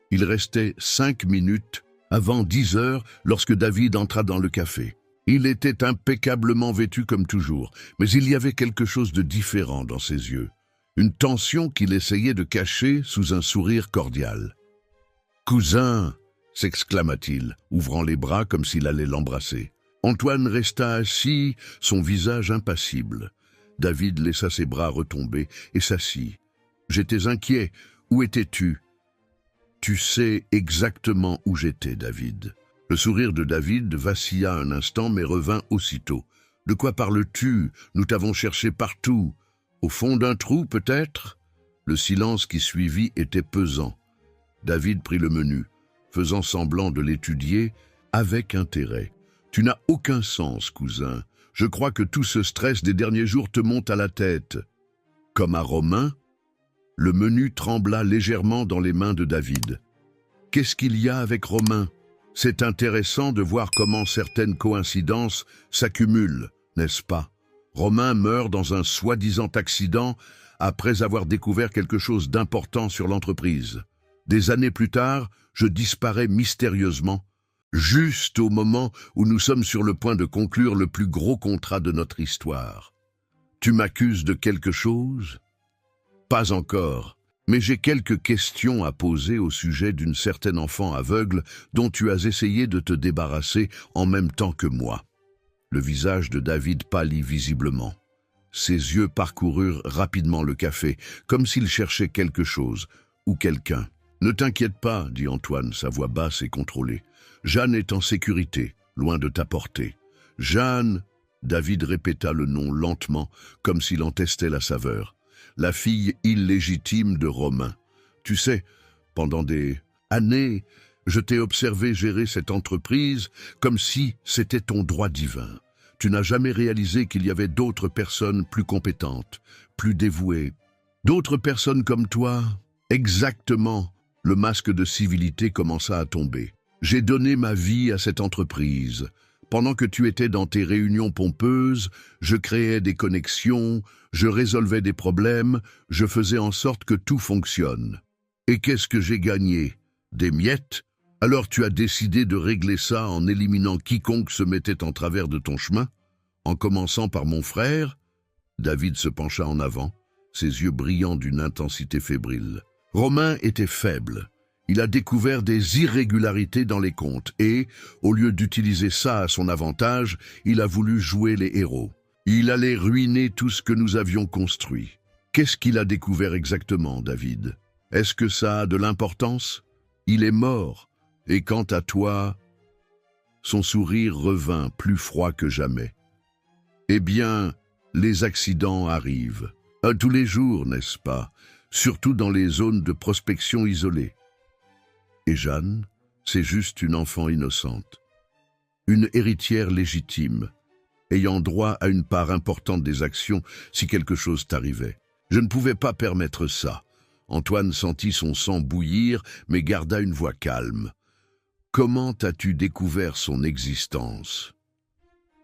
Il restait 5 minutes avant 10 heures lorsque David entra dans le café. Il était impeccablement vêtu comme toujours, mais il y avait quelque chose de différent dans ses yeux. Une tension qu'il essayait de cacher sous un sourire cordial. « Cousin !» s'exclama-t-il, ouvrant les bras comme s'il allait l'embrasser. Antoine resta assis, son visage impassible. David laissa ses bras retomber et s'assit. « J'étais inquiet. Où étais-tu » ? « Tu sais exactement où j'étais, David. » Le sourire de David vacilla un instant mais revint aussitôt. « De quoi parles-tu ? Nous t'avons cherché partout. Au fond d'un trou, peut-être » Le silence qui suivit était pesant. David prit le menu, faisant semblant de l'étudier avec intérêt. « Tu n'as aucun sens, cousin. Je crois que tout ce stress des derniers jours te monte à la tête. » Comme à Romain, le menu trembla légèrement dans les mains de David. « Qu'est-ce qu'il y a avec Romain ? C'est intéressant de voir comment certaines coïncidences s'accumulent, n'est-ce pas ? Romain meurt dans un soi-disant accident après avoir découvert quelque chose d'important sur l'entreprise. Des années plus tard, je disparais mystérieusement, juste au moment où nous sommes sur le point de conclure le plus gros contrat de notre histoire. Tu m'accuses de quelque chose ? Pas encore, mais j'ai quelques questions à poser au sujet d'une certaine enfant aveugle dont tu as essayé de te débarrasser en même temps que moi. » Le visage de David pâlit visiblement. Ses yeux parcoururent rapidement le café, comme s'il cherchait quelque chose ou quelqu'un. « Ne t'inquiète pas, » dit Antoine, sa voix basse et contrôlée. « Jeanne est en sécurité, loin de ta portée. »« Jeanne » David répéta le nom lentement, comme s'il en testait la saveur. « La fille illégitime de Romain. Tu sais, pendant des années, je t'ai observé gérer cette entreprise comme si c'était ton droit divin. Tu n'as jamais réalisé qu'il y avait d'autres personnes plus compétentes, plus dévouées. D'autres personnes comme toi. Exactement. » Le masque de civilité commença à tomber. « J'ai donné ma vie à cette entreprise. Pendant que tu étais dans tes réunions pompeuses, je créais des connexions, je résolvais des problèmes, je faisais en sorte que tout fonctionne. Et qu'est-ce que j'ai gagné ? Des miettes ? Alors tu as décidé de régler ça en éliminant quiconque se mettait en travers de ton chemin ? En commençant par mon frère ?» David se pencha en avant, ses yeux brillants d'une intensité fébrile. Romain était faible. Il a découvert des irrégularités dans les comptes et, au lieu d'utiliser ça à son avantage, il a voulu jouer les héros. Il allait ruiner tout ce que nous avions construit. Qu'est-ce qu'il a découvert exactement, David ? Est-ce que ça a de l'importance ? Il est mort. Et quant à toi... » Son sourire revint plus froid que jamais. « Eh bien, les accidents arrivent. À tous les jours, n'est-ce pas ? Surtout dans les zones de prospection isolées. Et Jeanne, c'est juste une enfant innocente. Une héritière légitime, ayant droit à une part importante des actions si quelque chose t'arrivait. Je ne pouvais pas permettre ça. » Antoine sentit son sang bouillir, mais garda une voix calme. « Comment as-tu découvert son existence ?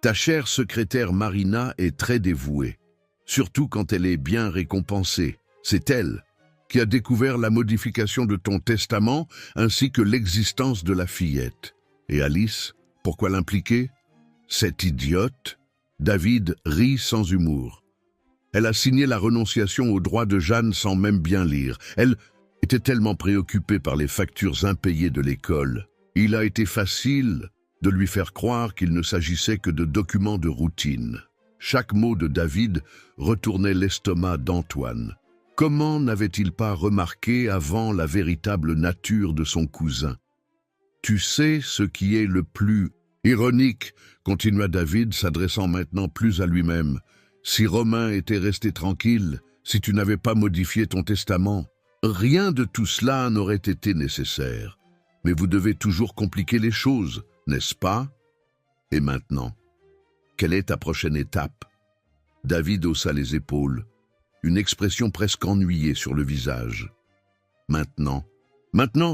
Ta chère secrétaire Marina est très dévouée, surtout quand elle est bien récompensée. C'est elle. qui a découvert la modification de ton testament ainsi que l'existence de la fillette. Et Alice, pourquoi l'impliquer? Cette idiote? David rit sans humour. Elle a signé la renonciation aux droits de Jeanne sans même bien lire. Elle était tellement préoccupée par les factures impayées de l'école. Il a été facile de lui faire croire qu'il ne s'agissait que de documents de routine. Chaque mot de David retournait l'estomac d'Antoine. Comment n'avait-il pas remarqué avant la véritable nature de son cousin? Tu sais ce qui est le plus ironique, continua David, s'adressant maintenant plus à lui-même. Si Romain était resté tranquille, si tu n'avais pas modifié ton testament, rien de tout cela n'aurait été nécessaire. Mais vous devez toujours compliquer les choses, n'est-ce pas? Et maintenant, quelle est ta prochaine étape? David haussa les épaules, une expression presque ennuyée sur le visage. Maintenant,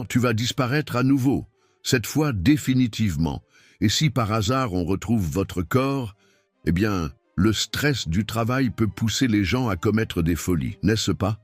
tu vas disparaître à nouveau, cette fois définitivement. Et si par hasard on retrouve votre corps, eh bien, le stress du travail peut pousser les gens à commettre des folies, n'est-ce pas?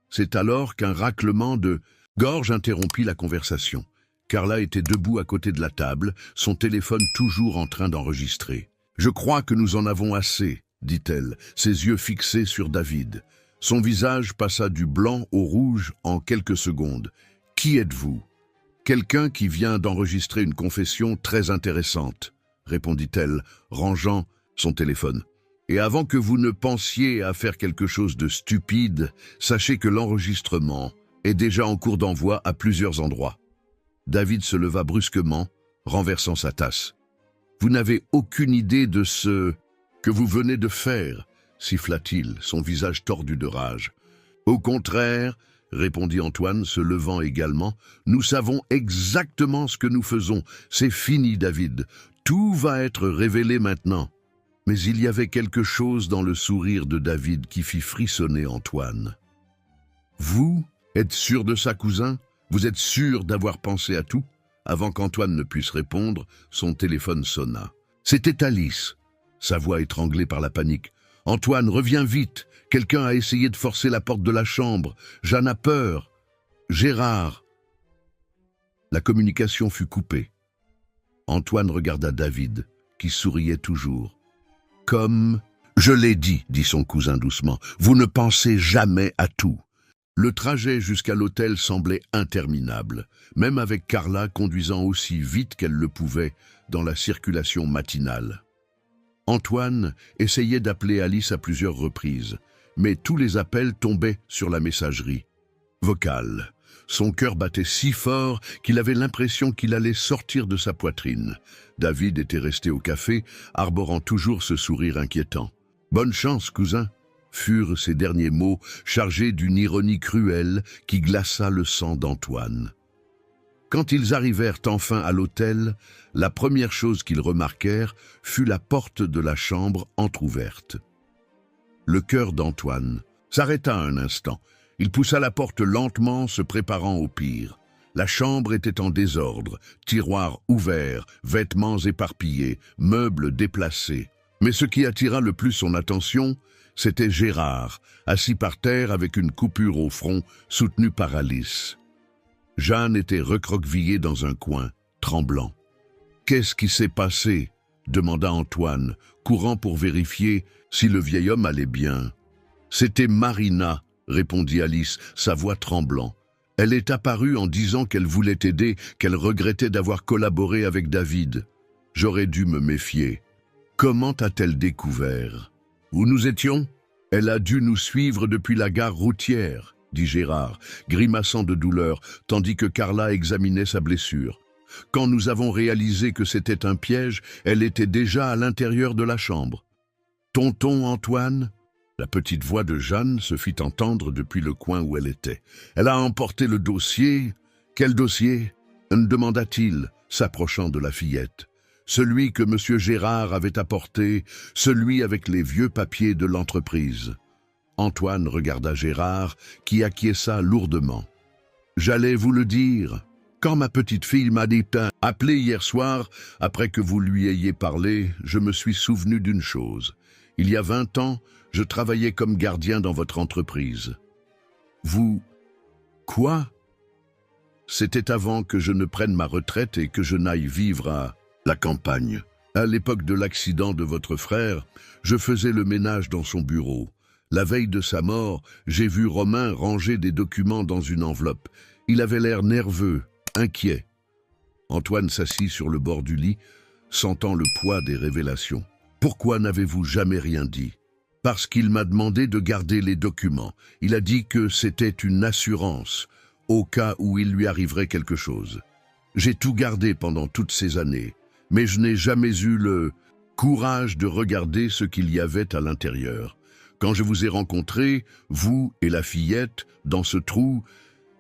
C'est alors qu'un raclement de gorge interrompit la conversation. Carla était debout à côté de la table, son téléphone toujours en train d'enregistrer. « Je crois que nous en avons assez », dit-elle, ses yeux fixés sur David. Son visage passa du blanc au rouge en quelques secondes. « Qui êtes-vous » ? « Quelqu'un qui vient d'enregistrer une confession très intéressante, » répondit-elle, rangeant son téléphone. « Et avant que vous ne pensiez à faire quelque chose de stupide, sachez que l'enregistrement est déjà en cours d'envoi à plusieurs endroits. » David se leva brusquement, renversant sa tasse. « Vous n'avez aucune idée de ce que vous venez de faire, » siffla-t-il, son visage tordu de rage. « Au contraire, » répondit Antoine, se levant également, « nous savons exactement ce que nous faisons. C'est fini, David. Tout va être révélé maintenant. » Mais il y avait quelque chose dans le sourire de David qui fit frissonner Antoine. « Vous êtes sûr de ça, cousin? Vous êtes sûr d'avoir pensé à tout ?» Avant qu'Antoine ne puisse répondre, son téléphone sonna. C'était Alice, sa voix étranglée par la panique. « Antoine, reviens vite! Quelqu'un a essayé de forcer la porte de la chambre. Jeanne a peur. Gérard. » La communication fut coupée. Antoine regarda David, qui souriait toujours. « Comme je l'ai dit, » dit son cousin doucement, « vous ne pensez jamais à tout. » Le trajet jusqu'à l'hôtel semblait interminable, même avec Carla conduisant aussi vite qu'elle le pouvait dans la circulation matinale. Antoine essayait d'appeler Alice à plusieurs reprises, mais tous les appels tombaient sur la messagerie vocale. Son cœur battait si fort qu'il avait l'impression qu'il allait sortir de sa poitrine. David était resté au café, arborant toujours ce sourire inquiétant. « Bonne chance, cousin !» furent ses derniers mots, chargés d'une ironie cruelle qui glaça le sang d'Antoine. Quand ils arrivèrent enfin à l'hôtel, la première chose qu'ils remarquèrent fut la porte de la chambre entr'ouverte. Le cœur d'Antoine s'arrêta un instant. Il poussa la porte lentement, se préparant au pire. La chambre était en désordre, tiroirs ouverts, vêtements éparpillés, meubles déplacés. Mais ce qui attira le plus son attention, c'était Gérard, assis par terre avec une coupure au front, soutenu par Alice. Jeanne était recroquevillée dans un coin, tremblant. « Qu'est-ce qui s'est passé ?» demanda Antoine, courant pour vérifier si le vieil homme allait bien. « C'était Marina », répondit Alice, sa voix tremblant. « Elle est apparue en disant qu'elle voulait t'aider, qu'elle regrettait d'avoir collaboré avec David. J'aurais dû me méfier. Comment a-t-elle découvert ? Où nous étions ? Elle a dû nous suivre depuis la gare routière, dit Gérard, grimaçant de douleur, tandis que Carla examinait sa blessure. Quand nous avons réalisé que c'était un piège, elle était déjà à l'intérieur de la chambre. Tonton Antoine ? La petite voix de Jeanne se fit entendre depuis le coin où elle était. Elle a emporté le dossier. Quel dossier ? demanda-t-il, s'approchant de la fillette. Celui que M. Gérard avait apporté, celui avec les vieux papiers de l'entreprise. Antoine regarda Gérard, qui acquiesça lourdement. « J'allais vous le dire. Quand ma petite fille m'a appelé hier soir, après que vous lui ayez parlé, je me suis souvenu d'une chose. Il y a 20 ans, je travaillais comme gardien dans votre entreprise. Vous Quoi? C'était avant que je ne prenne ma retraite et que je n'aille vivre à la campagne. À l'époque de l'accident de votre frère, je faisais le ménage dans son bureau. La veille de sa mort, j'ai vu Romain ranger des documents dans une enveloppe. Il avait l'air nerveux, inquiet. Antoine s'assit sur le bord du lit, sentant le poids des révélations. « Pourquoi n'avez-vous jamais rien dit ?»« Parce qu'il m'a demandé de garder les documents. Il a dit que c'était une assurance, au cas où il lui arriverait quelque chose. J'ai tout gardé pendant toutes ces années, mais je n'ai jamais eu le courage de regarder ce qu'il y avait à l'intérieur. Quand je vous ai rencontrés, vous et la fillette, dans ce trou,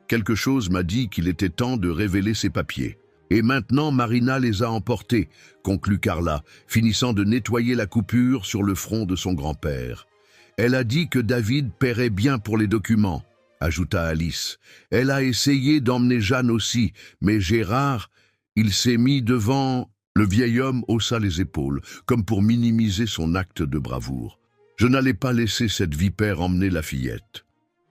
quelque chose m'a dit qu'il était temps de révéler ces papiers. Et maintenant, Marina les a emportés, conclut Carla, finissant de nettoyer la coupure sur le front de son grand-père. Elle a dit que David paierait bien pour les documents, ajouta Alice. Elle a essayé d'emmener Jeanne aussi, mais Gérard, il s'est mis devant... Le vieil homme haussa les épaules, comme pour minimiser son acte de bravoure. Je n'allais pas laisser cette vipère emmener la fillette.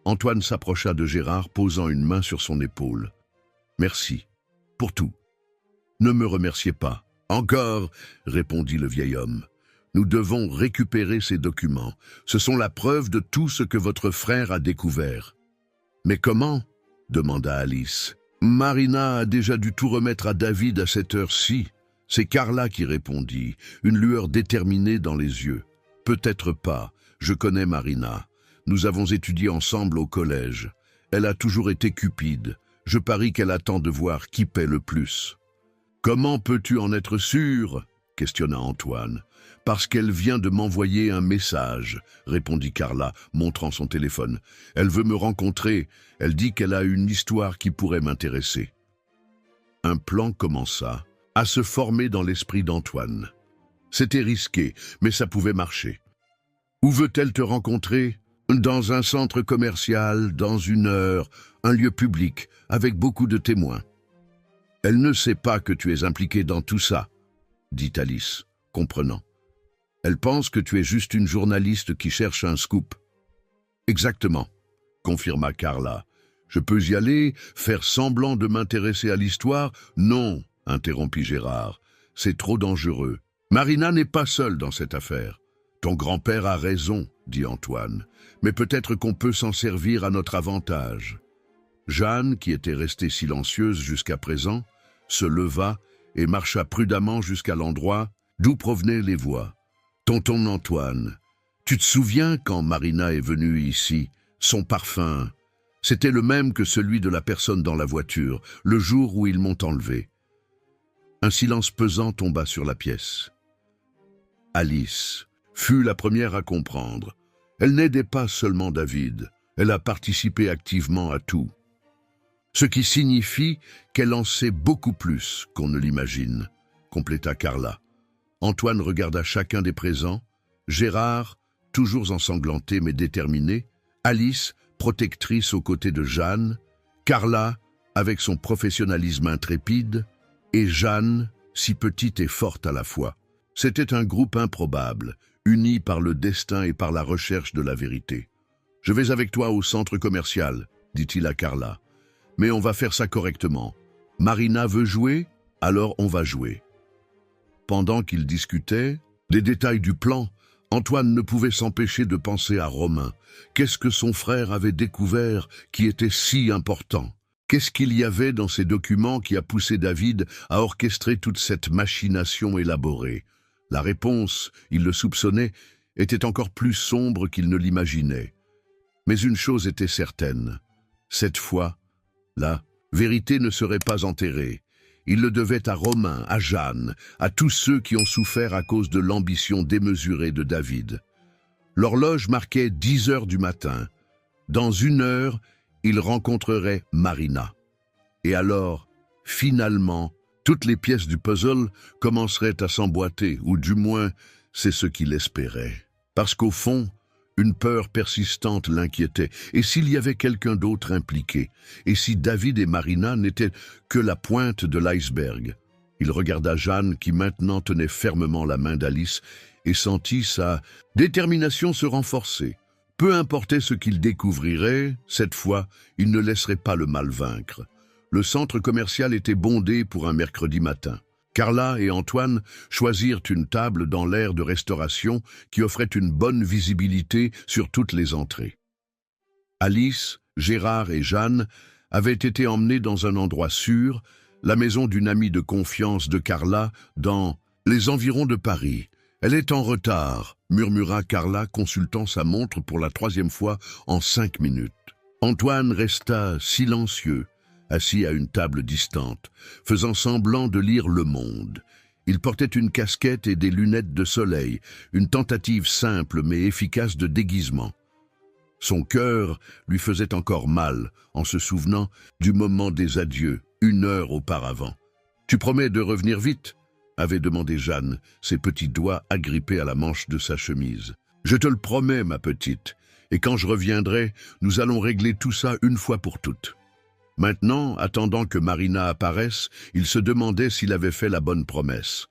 Antoine s'approcha de Gérard, posant une main sur son épaule. Merci. Pour tout. Ne me remerciez pas. Encore, répondit le vieil homme. Nous devons récupérer ces documents. Ce sont la preuve de tout ce que votre frère a découvert. Mais comment? Demanda Alice. Marina a déjà dû tout remettre à David à cette heure-ci. C'est Carla qui répondit, une lueur déterminée dans les yeux. Peut-être pas. Je connais Marina. Nous avons étudié ensemble au collège. Elle a toujours été cupide. Je parie qu'elle attend de voir qui paie le plus. Comment peux-tu en être sûr? Questionna Antoine. Parce qu'elle vient de m'envoyer un message, répondit Carla, montrant son téléphone. Elle veut me rencontrer. Elle dit qu'elle a une histoire qui pourrait m'intéresser. Un plan commença à se former dans l'esprit d'Antoine. C'était risqué, mais ça pouvait marcher. Où veut-elle te rencontrer? Dans un centre commercial, dans 1 heure, un lieu public, avec beaucoup de témoins. Elle ne sait pas que tu es impliqué dans tout ça, dit Alice, comprenant. Elle pense que tu es juste une journaliste qui cherche un scoop. Exactement, confirma Carla. Je peux y aller, faire semblant de m'intéresser à l'histoire? Non, interrompit Gérard. C'est trop dangereux. Marina n'est pas seule dans cette affaire. Ton grand-père a raison, dit Antoine, mais peut-être qu'on peut s'en servir à notre avantage. Jeanne, qui était restée silencieuse jusqu'à présent, se leva et marcha prudemment jusqu'à l'endroit d'où provenaient les voix. Tonton Antoine, tu te souviens quand Marina est venue ici? Son parfum, c'était le même que celui de la personne dans la voiture, le jour où ils m'ont enlevé. Un silence pesant tomba sur la pièce. Alice fut la première à comprendre. Elle n'aidait pas seulement David, elle a participé activement à tout. Ce qui signifie qu'elle en sait beaucoup plus qu'on ne l'imagine, compléta Carla. Antoine regarda chacun des présents, Gérard, toujours ensanglanté mais déterminé, Alice, protectrice aux côtés de Jeanne, Carla, avec son professionnalisme intrépide, et Jeanne, si petite et forte à la fois. C'était un groupe improbable, uni par le destin et par la recherche de la vérité. « Je vais avec toi au centre commercial, » dit-il à Carla. « Mais on va faire ça correctement. Marina veut jouer, alors on va jouer. » Pendant qu'ils discutaient des détails du plan, Antoine ne pouvait s'empêcher de penser à Romain. Qu'est-ce que son frère avait découvert qui était si important? Qu'est-ce qu'il y avait dans ces documents qui a poussé David à orchestrer toute cette machination élaborée? La réponse, il le soupçonnait, était encore plus sombre qu'il ne l'imaginait. Mais une chose était certaine. Cette fois, la vérité ne serait pas enterrée. Il le devait à Romain, à Jeanne, à tous ceux qui ont souffert à cause de l'ambition démesurée de David. L'horloge marquait 10 heures du matin. Dans 1 heure, il rencontrerait Marina. Et alors, finalement, toutes les pièces du puzzle commenceraient à s'emboîter, ou du moins, c'est ce qu'il espérait. Parce qu'au fond, une peur persistante l'inquiétait. Et s'il y avait quelqu'un d'autre impliqué? Et si David et Marina n'étaient que la pointe de l'iceberg? Il regarda Jeanne qui maintenant tenait fermement la main d'Alice et sentit sa détermination se renforcer. Peu importait ce qu'il découvrirait, cette fois, il ne laisserait pas le mal vaincre. Le centre commercial était bondé pour un mercredi matin. Carla et Antoine choisirent une table dans l'aire de restauration qui offrait une bonne visibilité sur toutes les entrées. Alice, Gérard et Jeanne avaient été emmenés dans un endroit sûr, la maison d'une amie de confiance de Carla, dans les environs de Paris. « Elle est en retard », murmura Carla, consultant sa montre pour la 3e fois en 5 minutes. Antoine resta silencieux, assis à une table distante, faisant semblant de lire Le Monde. Il portait une casquette et des lunettes de soleil, une tentative simple mais efficace de déguisement. Son cœur lui faisait encore mal en se souvenant du moment des adieux, 1 heure auparavant. « Tu promets de revenir vite ?» avait demandé Jeanne, ses petits doigts agrippés à la manche de sa chemise. « Je te le promets, ma petite, et quand je reviendrai, nous allons régler tout ça une fois pour toutes. » Maintenant, attendant que Marina apparaisse, il se demandait s'il avait fait la bonne promesse.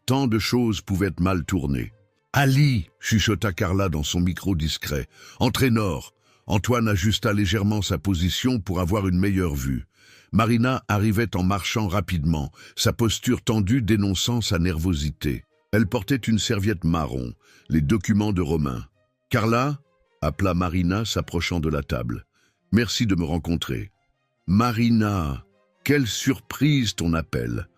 Tant de choses pouvaient mal tourner. « Ali !» chuchota Carla dans son micro discret. « Entraîneur !» Antoine ajusta légèrement sa position pour avoir une meilleure vue. Marina arrivait en marchant rapidement, sa posture tendue dénonçant sa nervosité. Elle portait une serviette marron, les documents de Romain. « Carla ?» appela Marina, s'approchant de la table. « Merci de me rencontrer. » « Marina, quelle surprise ton appel.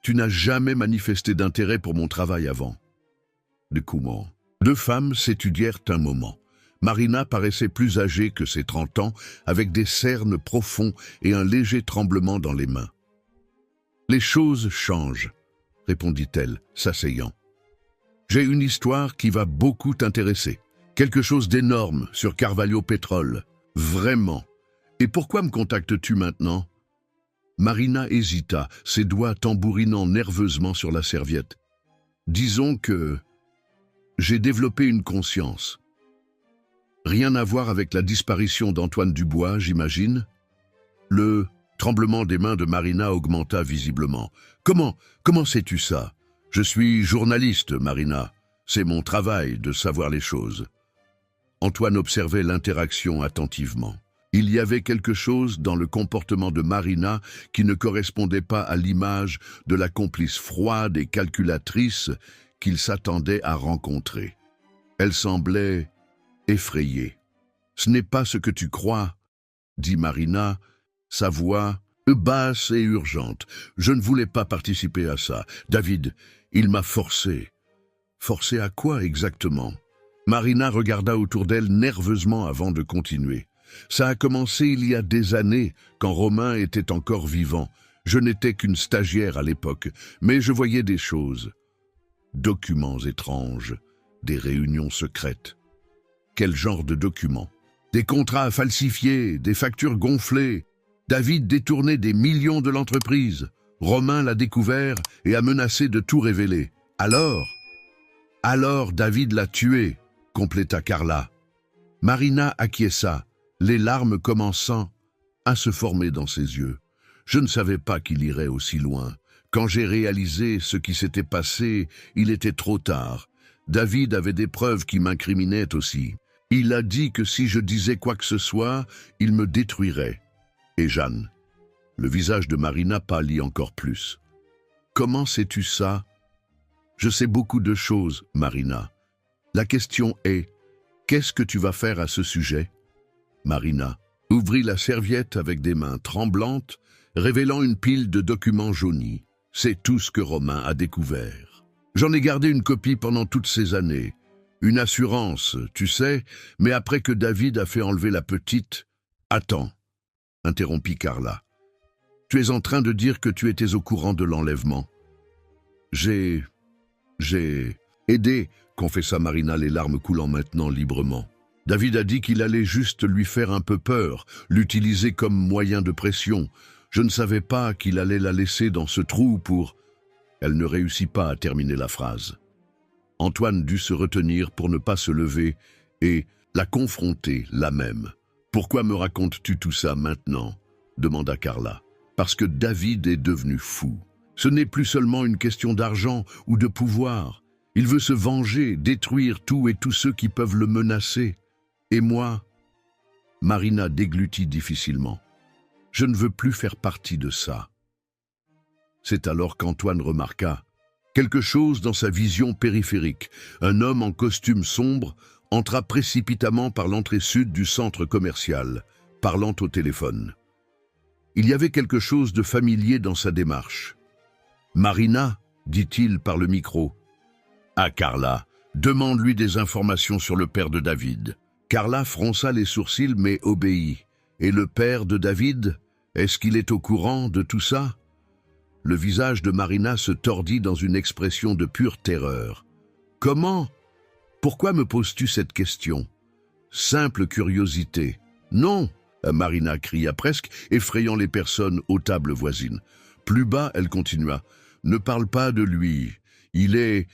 Tu n'as jamais manifesté d'intérêt pour mon travail avant. » De comment? 2 femmes s'étudièrent un moment. Marina paraissait plus âgée que ses 30 ans, avec des cernes profonds et un léger tremblement dans les mains. « Les choses changent, » répondit-elle, s'asseyant. « J'ai une histoire qui va beaucoup t'intéresser. Quelque chose d'énorme sur Carvalho Pétrole. Vraiment. Et pourquoi me contactes-tu maintenant ?» Marina hésita, ses doigts tambourinant nerveusement sur la serviette. « Disons que j'ai développé une conscience. Rien à voir avec la disparition d'Antoine Dubois, j'imagine ?» Le tremblement des mains de Marina augmenta visiblement. « Comment sais-tu ça? Je suis journaliste, Marina. C'est mon travail de savoir les choses. » Antoine observait l'interaction attentivement. Il y avait quelque chose dans le comportement de Marina qui ne correspondait pas à l'image de la complice froide et calculatrice qu'il s'attendait à rencontrer. Elle semblait effrayée. « Ce n'est pas ce que tu crois, » dit Marina, sa voix basse et urgente. « Je ne voulais pas participer à ça. David, il m'a forcé. » « Forcé à quoi exactement ?» Marina regarda autour d'elle nerveusement avant de continuer. Ça a commencé il y a des années, quand Romain était encore vivant. Je n'étais qu'une stagiaire à l'époque, mais je voyais des choses. Documents étranges, des réunions secrètes. Quel genre de documents? Des contrats falsifiés, des factures gonflées. David détournait des millions de l'entreprise. Romain l'a découvert et a menacé de tout révéler. Alors David l'a tué, compléta Carla. Marina acquiesça, les larmes commençant à se former dans ses yeux. Je ne savais pas qu'il irait aussi loin. Quand j'ai réalisé ce qui s'était passé, il était trop tard. David avait des preuves qui m'incriminaient aussi. Il a dit que si je disais quoi que ce soit, il me détruirait. Et Jeanne? Le visage de Marina pâlit encore plus. Comment sais-tu ça? Je sais beaucoup de choses, Marina. La question est, qu'est-ce que tu vas faire à ce sujet? Marina ouvrit la serviette avec des mains tremblantes, révélant une pile de documents jaunis. C'est tout ce que Romain a découvert. J'en ai gardé une copie pendant toutes ces années. Une assurance, tu sais, mais après que David a fait enlever la petite... Attends, interrompit Carla. Tu es en train de dire que tu étais au courant de l'enlèvement. J'ai aidé, confessa Marina, les larmes coulant maintenant librement. David a dit qu'il allait juste lui faire un peu peur, l'utiliser comme moyen de pression. Je ne savais pas qu'il allait la laisser dans ce trou pour... Elle ne réussit pas à terminer la phrase. Antoine dut se retenir pour ne pas se lever et la confronter, la même. « Pourquoi me racontes-tu tout ça maintenant ?» demanda Carla. « Parce que David est devenu fou. Ce n'est plus seulement une question d'argent ou de pouvoir. Il veut se venger, détruire tout et tous ceux qui peuvent le menacer. Et moi, Marina déglutit difficilement. Je ne veux plus faire partie de ça. C'est alors qu'Antoine remarqua quelque chose dans sa vision périphérique. Un homme en costume sombre entra précipitamment par l'entrée sud du centre commercial, parlant au téléphone. Il y avait quelque chose de familier dans sa démarche. « Marina » dit-il par le micro. « Ah, Carla, demande-lui des informations sur le père de David. » Carla fronça les sourcils mais obéit. « Et le père de David, est-ce qu'il est au courant de tout ça ?» Le visage de Marina se tordit dans une expression de pure terreur. « Comment ? Pourquoi me poses-tu cette question ?»« Simple curiosité. »« Non !» Marina cria presque, effrayant les personnes aux tables voisines. Plus bas, elle continua. « Ne parle pas de lui. Il est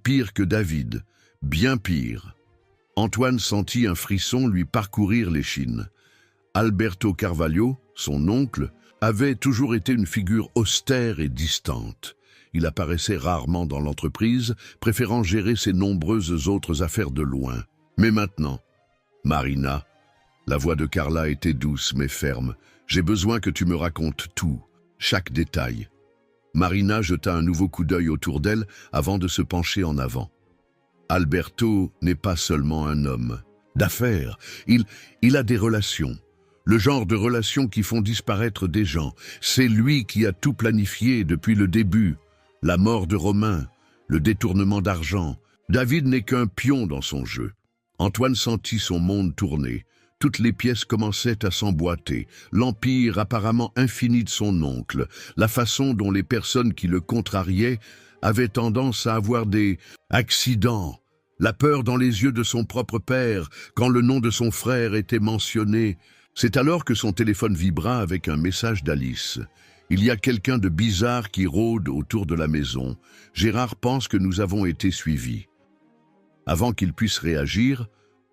pire que David. Bien pire. » Antoine sentit un frisson lui parcourir l'échine. Alberto Carvalho, son oncle, avait toujours été une figure austère et distante. Il apparaissait rarement dans l'entreprise, préférant gérer ses nombreuses autres affaires de loin. Mais maintenant, Marina, la voix de Carla était douce mais ferme. J'ai besoin que tu me racontes tout, chaque détail. Marina jeta un nouveau coup d'œil autour d'elle avant de se pencher en avant. Alberto n'est pas seulement un homme d'affaires, il a des relations. Le genre de relations qui font disparaître des gens. C'est lui qui a tout planifié depuis le début. La mort de Romain, le détournement d'argent. David n'est qu'un pion dans son jeu. Antoine sentit son monde tourner. Toutes les pièces commençaient à s'emboîter. L'empire apparemment infini de son oncle, la façon dont les personnes qui le contrariaient avaient tendance à avoir des accidents, la peur dans les yeux de son propre père quand le nom de son frère était mentionné. C'est alors que son téléphone vibra avec un message d'Alice. « Il y a quelqu'un de bizarre qui rôde autour de la maison. Gérard pense que nous avons été suivis. » Avant qu'il puisse réagir,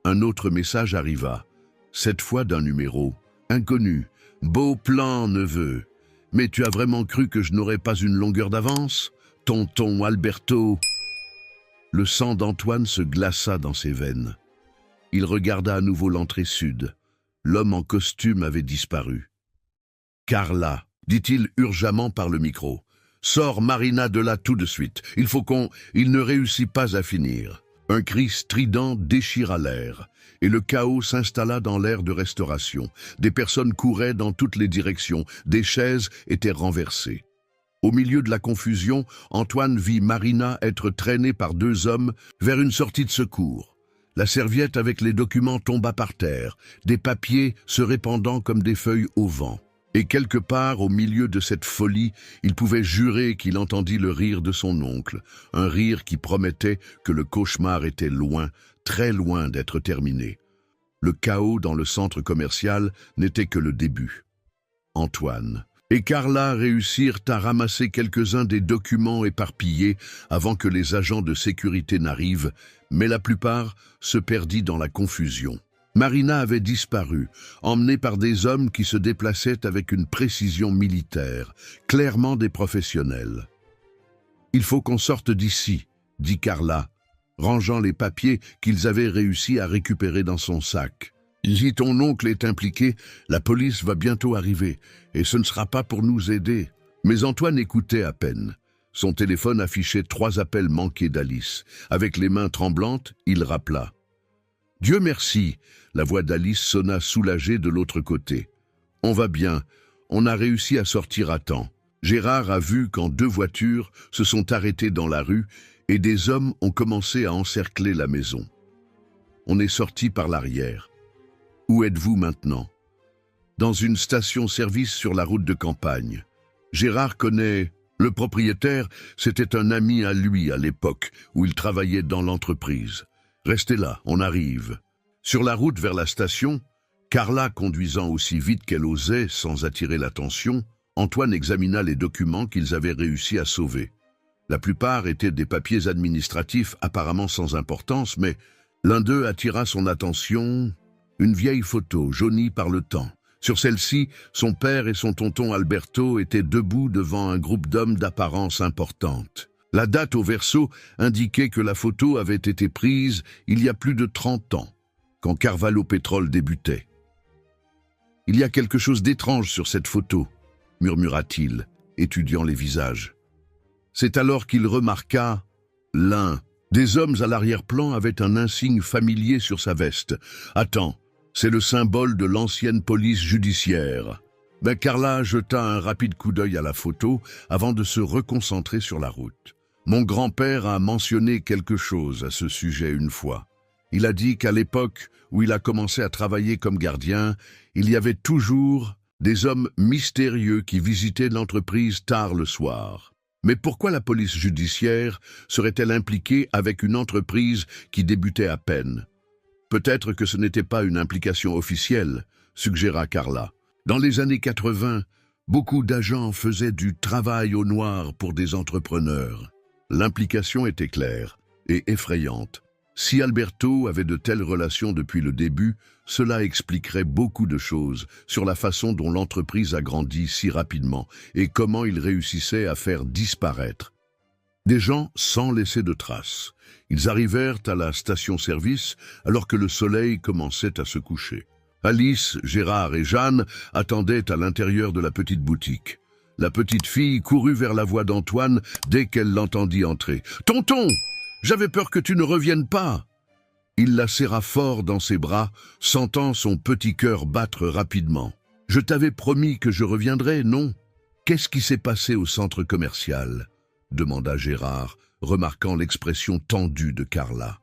un autre message arriva. Cette fois d'un numéro inconnu. « Beau plan, neveu. Mais tu as vraiment cru que je n'aurais pas une longueur d'avance, tonton Alberto ?» Le sang d'Antoine se glaça dans ses veines. Il regarda à nouveau l'entrée sud. L'homme en costume avait disparu. « Carla, dit-il urgemment par le micro, sors Marina de là tout de suite. Il ne réussit pas à finir. » Un cri strident déchira l'air, et le chaos s'installa dans l'aire de restauration. Des personnes couraient dans toutes les directions, des chaises étaient renversées. Au milieu de la confusion, Antoine vit Marina être traînée par deux hommes vers une sortie de secours. La serviette avec les documents tomba par terre, des papiers se répandant comme des feuilles au vent. Et quelque part, au milieu de cette folie, il pouvait jurer qu'il entendit le rire de son oncle, un rire qui promettait que le cauchemar était loin, très loin d'être terminé. Le chaos dans le centre commercial n'était que le début. Antoine et Carla réussirent à ramasser quelques-uns des documents éparpillés avant que les agents de sécurité n'arrivent, mais la plupart se perdit dans la confusion. Marina avait disparu, emmenée par des hommes qui se déplaçaient avec une précision militaire, clairement des professionnels. « Il faut qu'on sorte d'ici », dit Carla, rangeant les papiers qu'ils avaient réussi à récupérer dans son sac. « Si ton oncle est impliqué, la police va bientôt arriver, et ce ne sera pas pour nous aider. » Mais Antoine écoutait à peine. Son téléphone affichait 3 appels manqués d'Alice. Avec les mains tremblantes, il rappela. « Dieu merci !» La voix d'Alice sonna soulagée de l'autre côté. « On va bien, on a réussi à sortir à temps. Gérard a vu quand 2 voitures se sont arrêtées dans la rue et des hommes ont commencé à encercler la maison. On est sorti par l'arrière. Où êtes-vous maintenant ? » « Dans une station-service sur la route de campagne. Gérard connaît... Le propriétaire, c'était un ami à lui à l'époque où il travaillait dans l'entreprise. Restez là, on arrive. » Sur la route vers la station, Carla conduisant aussi vite qu'elle osait sans attirer l'attention, Antoine examina les documents qu'ils avaient réussi à sauver. La plupart étaient des papiers administratifs apparemment sans importance, mais l'un d'eux attira son attention, une vieille photo jaunie par le temps. Sur celle-ci, son père et son tonton Alberto étaient debout devant un groupe d'hommes d'apparence importante. La date au verso indiquait que la photo avait été prise il y a plus de 30 ans. quand Carvalho Pétrole débutait. « Il y a quelque chose d'étrange sur cette photo », murmura-t-il, étudiant les visages. C'est alors qu'il remarqua l'un des hommes à l'arrière-plan avait un insigne familier sur sa veste. « Attends, c'est le symbole de l'ancienne police judiciaire. » Ben Carla jeta un rapide coup d'œil à la photo avant de se reconcentrer sur la route. « Mon grand-père a mentionné quelque chose à ce sujet une fois. Il a dit qu'à l'époque où il a commencé à travailler comme gardien, il y avait toujours des hommes mystérieux qui visitaient l'entreprise tard le soir. Mais pourquoi la police judiciaire serait-elle impliquée avec une entreprise qui débutait à peine? Peut-être que ce n'était pas une implication officielle, suggéra Carla. Dans les années 80, beaucoup d'agents faisaient du travail au noir pour des entrepreneurs. L'implication était claire et effrayante. Si Alberto avait de telles relations depuis le début, cela expliquerait beaucoup de choses sur la façon dont l'entreprise a grandi si rapidement et comment il réussissait à faire disparaître des gens sans laisser de traces. Ils arrivèrent à la station-service alors que le soleil commençait à se coucher. Alice, Gérard et Jeanne attendaient à l'intérieur de la petite boutique. La petite fille courut vers la voix d'Antoine dès qu'elle l'entendit entrer. « Tonton, j'avais peur que tu ne reviennes pas !» Il la serra fort dans ses bras, sentant son petit cœur battre rapidement. « Je t'avais promis que je reviendrais, non ? Qu'est-ce qui s'est passé au centre commercial ?» demanda Gérard, remarquant l'expression tendue de Carla.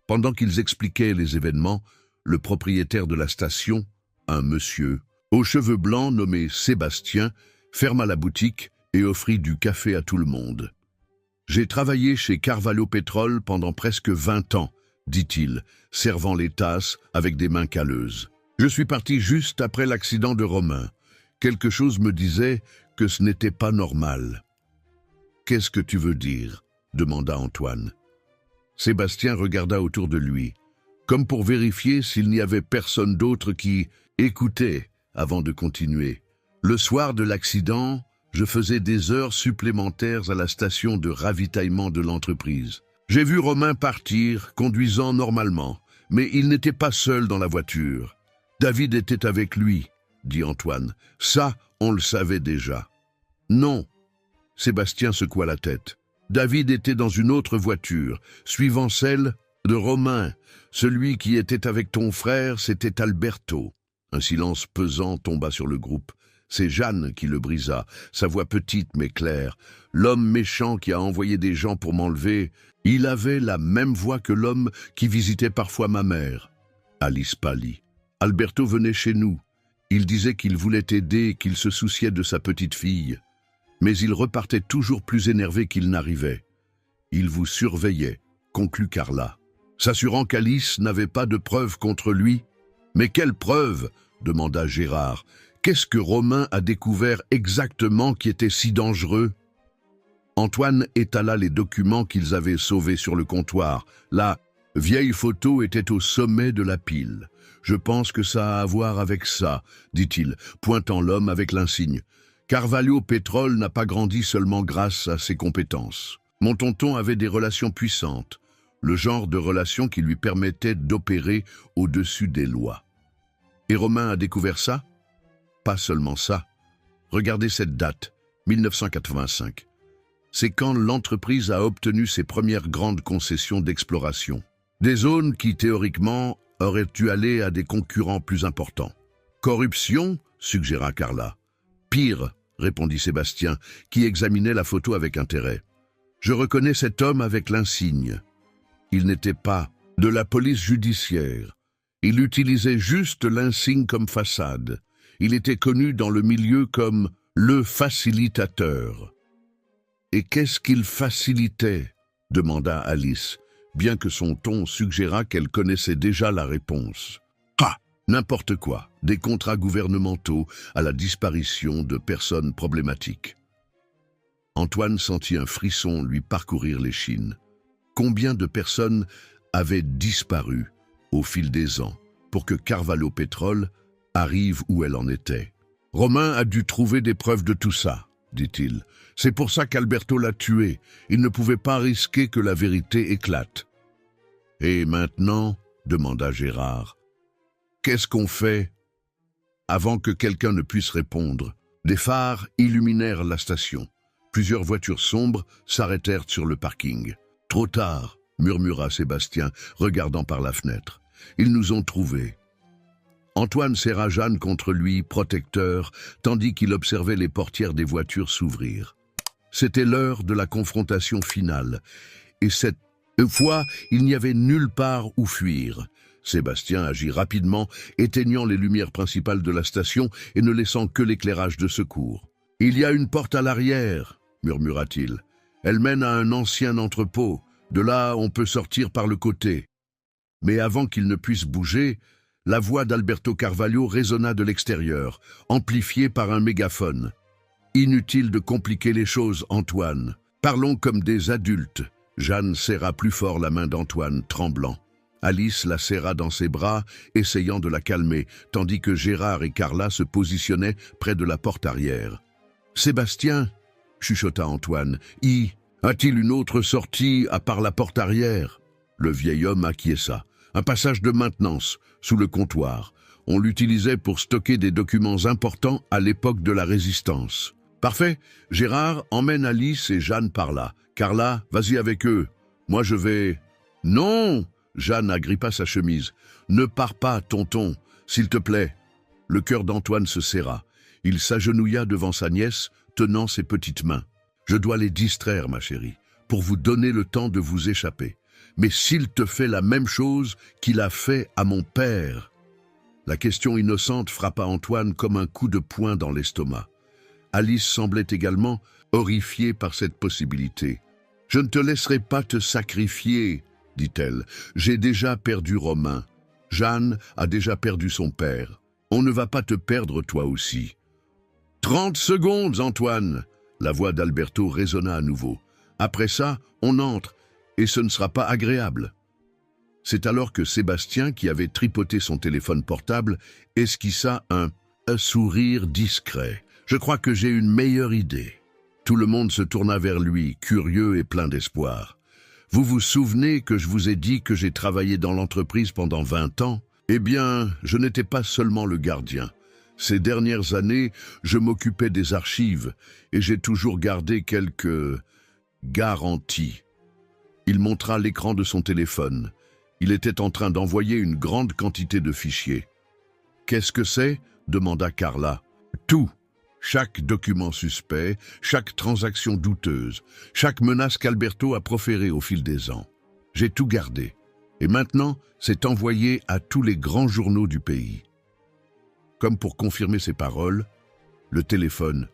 Pendant qu'ils expliquaient les événements, le propriétaire de la station, un monsieur, aux cheveux blancs nommé Sébastien, ferma la boutique et offrit du café à tout le monde. « J'ai travaillé chez Carvalho Pétrole pendant presque 20 ans, dit-il, servant les tasses avec des mains calleuses. Je suis parti juste après l'accident de Romain. Quelque chose me disait que ce n'était pas normal. »« Qu'est-ce que tu veux dire ?» demanda Antoine. Sébastien regarda autour de lui, comme pour vérifier s'il n'y avait personne d'autre qui écoutait avant de continuer. « Le soir de l'accident, je faisais des heures supplémentaires à la station de ravitaillement de l'entreprise. J'ai vu Romain partir, conduisant normalement, mais il n'était pas seul dans la voiture. David était avec lui, dit Antoine. Ça, on le savait déjà. Non. Sébastien secoua la tête. David était dans une autre voiture, suivant celle de Romain. Celui qui était avec ton frère, c'était Alberto. Un silence pesant tomba sur le groupe. C'est Jeanne qui le brisa, sa voix petite mais claire. L'homme méchant qui a envoyé des gens pour m'enlever, il avait la même voix que l'homme qui visitait parfois ma mère. Alice pâlit. Alberto venait chez nous. Il disait qu'il voulait aider, qu'il se souciait de sa petite fille. Mais il repartait toujours plus énervé qu'il n'arrivait. Il vous surveillait, conclut Carla, s'assurant qu'Alice n'avait pas de preuves contre lui. Mais quelle preuve ? Demanda Gérard. Qu'est-ce que Romain a découvert exactement qui était si dangereux ? Antoine étala les documents qu'ils avaient sauvés sur le comptoir. La vieille photo était au sommet de la pile. Je pense que ça a à voir avec ça, dit-il, pointant l'homme avec l'insigne. Carvalho Pétrole n'a pas grandi seulement grâce à ses compétences. Mon tonton avait des relations puissantes, le genre de relations qui lui permettaient d'opérer au-dessus des lois. Et Romain a découvert ça ? Pas seulement ça. Regardez cette date, 1985. C'est quand l'entreprise a obtenu ses premières grandes concessions d'exploration. Des zones qui, théoriquement, auraient dû aller à des concurrents plus importants. Corruption, suggéra Carla. Pire, répondit Sébastien, qui examinait la photo avec intérêt. Je reconnais cet homme avec l'insigne. Il n'était pas de la police judiciaire. Il utilisait juste l'insigne comme façade. Il était connu dans le milieu comme le facilitateur. Et qu'est-ce qu'il facilitait ? Demanda Alice, bien que son ton suggérât qu'elle connaissait déjà la réponse. Ah, n'importe quoi, des contrats gouvernementaux à la disparition de personnes problématiques. Antoine sentit un frisson lui parcourir l'échine. Combien de personnes avaient disparu au fil des ans pour que Carvalho Pétrole arrive où elle en était? Romain a dû trouver des preuves de tout ça, dit-il. C'est pour ça qu'Alberto l'a tué. Il ne pouvait pas risquer que la vérité éclate. Et maintenant, demanda Gérard. Qu'est-ce qu'on fait? Avant que quelqu'un ne puisse répondre, des phares illuminèrent la station. Plusieurs voitures sombres s'arrêtèrent sur le parking. Trop tard, murmura Sébastien, regardant par la fenêtre. Ils nous ont trouvés. Antoine serra Jeanne contre lui, protecteur, tandis qu'il observait les portières des voitures s'ouvrir. C'était l'heure de la confrontation finale, et cette fois, il n'y avait nulle part où fuir. Sébastien agit rapidement, éteignant les lumières principales de la station et ne laissant que l'éclairage de secours. « Il y a une porte à l'arrière », murmura-t-il. « Elle mène à un ancien entrepôt. De là, on peut sortir par le côté. » Mais avant qu'il ne puisse bouger, la voix d'Alberto Carvalho résonna de l'extérieur, amplifiée par un mégaphone. « Inutile de compliquer les choses, Antoine. Parlons comme des adultes. » Jeanne serra plus fort la main d'Antoine, tremblant. Alice la serra dans ses bras, essayant de la calmer, tandis que Gérard et Carla se positionnaient près de la porte arrière. « Sébastien » chuchota Antoine. « A-t-il une autre sortie à part la porte arrière ?» Le vieil homme acquiesça. « Un passage de maintenance, sous le comptoir. On l'utilisait pour stocker des documents importants à l'époque de la Résistance. »« Parfait. Gérard, emmène Alice et Jeanne par là. Carla, vas-y avec eux. Moi je vais... »« Non !» Jeanne agrippa sa chemise. « Ne pars pas, tonton, s'il te plaît. » Le cœur d'Antoine se serra. Il s'agenouilla devant sa nièce, tenant ses petites mains. « Je dois les distraire, ma chérie, pour vous donner le temps de vous échapper. Mais s'il te fait la même chose qu'il a fait à mon père... » La question innocente frappa Antoine comme un coup de poing dans l'estomac. Alice semblait également horrifiée par cette possibilité. « Je ne te laisserai pas te sacrifier, » dit-elle. « J'ai déjà perdu Romain. Jeanne a déjà perdu son père. On ne va pas te perdre toi aussi. »« 30 secondes, Antoine !» La voix d'Alberto résonna à nouveau. « Après ça, on entre, et ce ne sera pas agréable. » C'est alors que Sébastien, qui avait tripoté son téléphone portable, esquissa un sourire discret. « Je crois que j'ai une meilleure idée. » Tout le monde se tourna vers lui, curieux et plein d'espoir. « Vous vous souvenez que je vous ai dit que j'ai travaillé dans l'entreprise pendant 20 ans? Eh bien, je n'étais pas seulement le gardien. Ces dernières années, je m'occupais des archives et j'ai toujours gardé quelques garanties. » Il montra l'écran de son téléphone. Il était en train d'envoyer une grande quantité de fichiers. « Qu'est-ce que c'est ?» demanda Carla. « Tout. Chaque document suspect, chaque transaction douteuse, chaque menace qu'Alberto a proférée au fil des ans. J'ai tout gardé. Et maintenant, c'est envoyé à tous les grands journaux du pays. » Comme pour confirmer ses paroles, le téléphone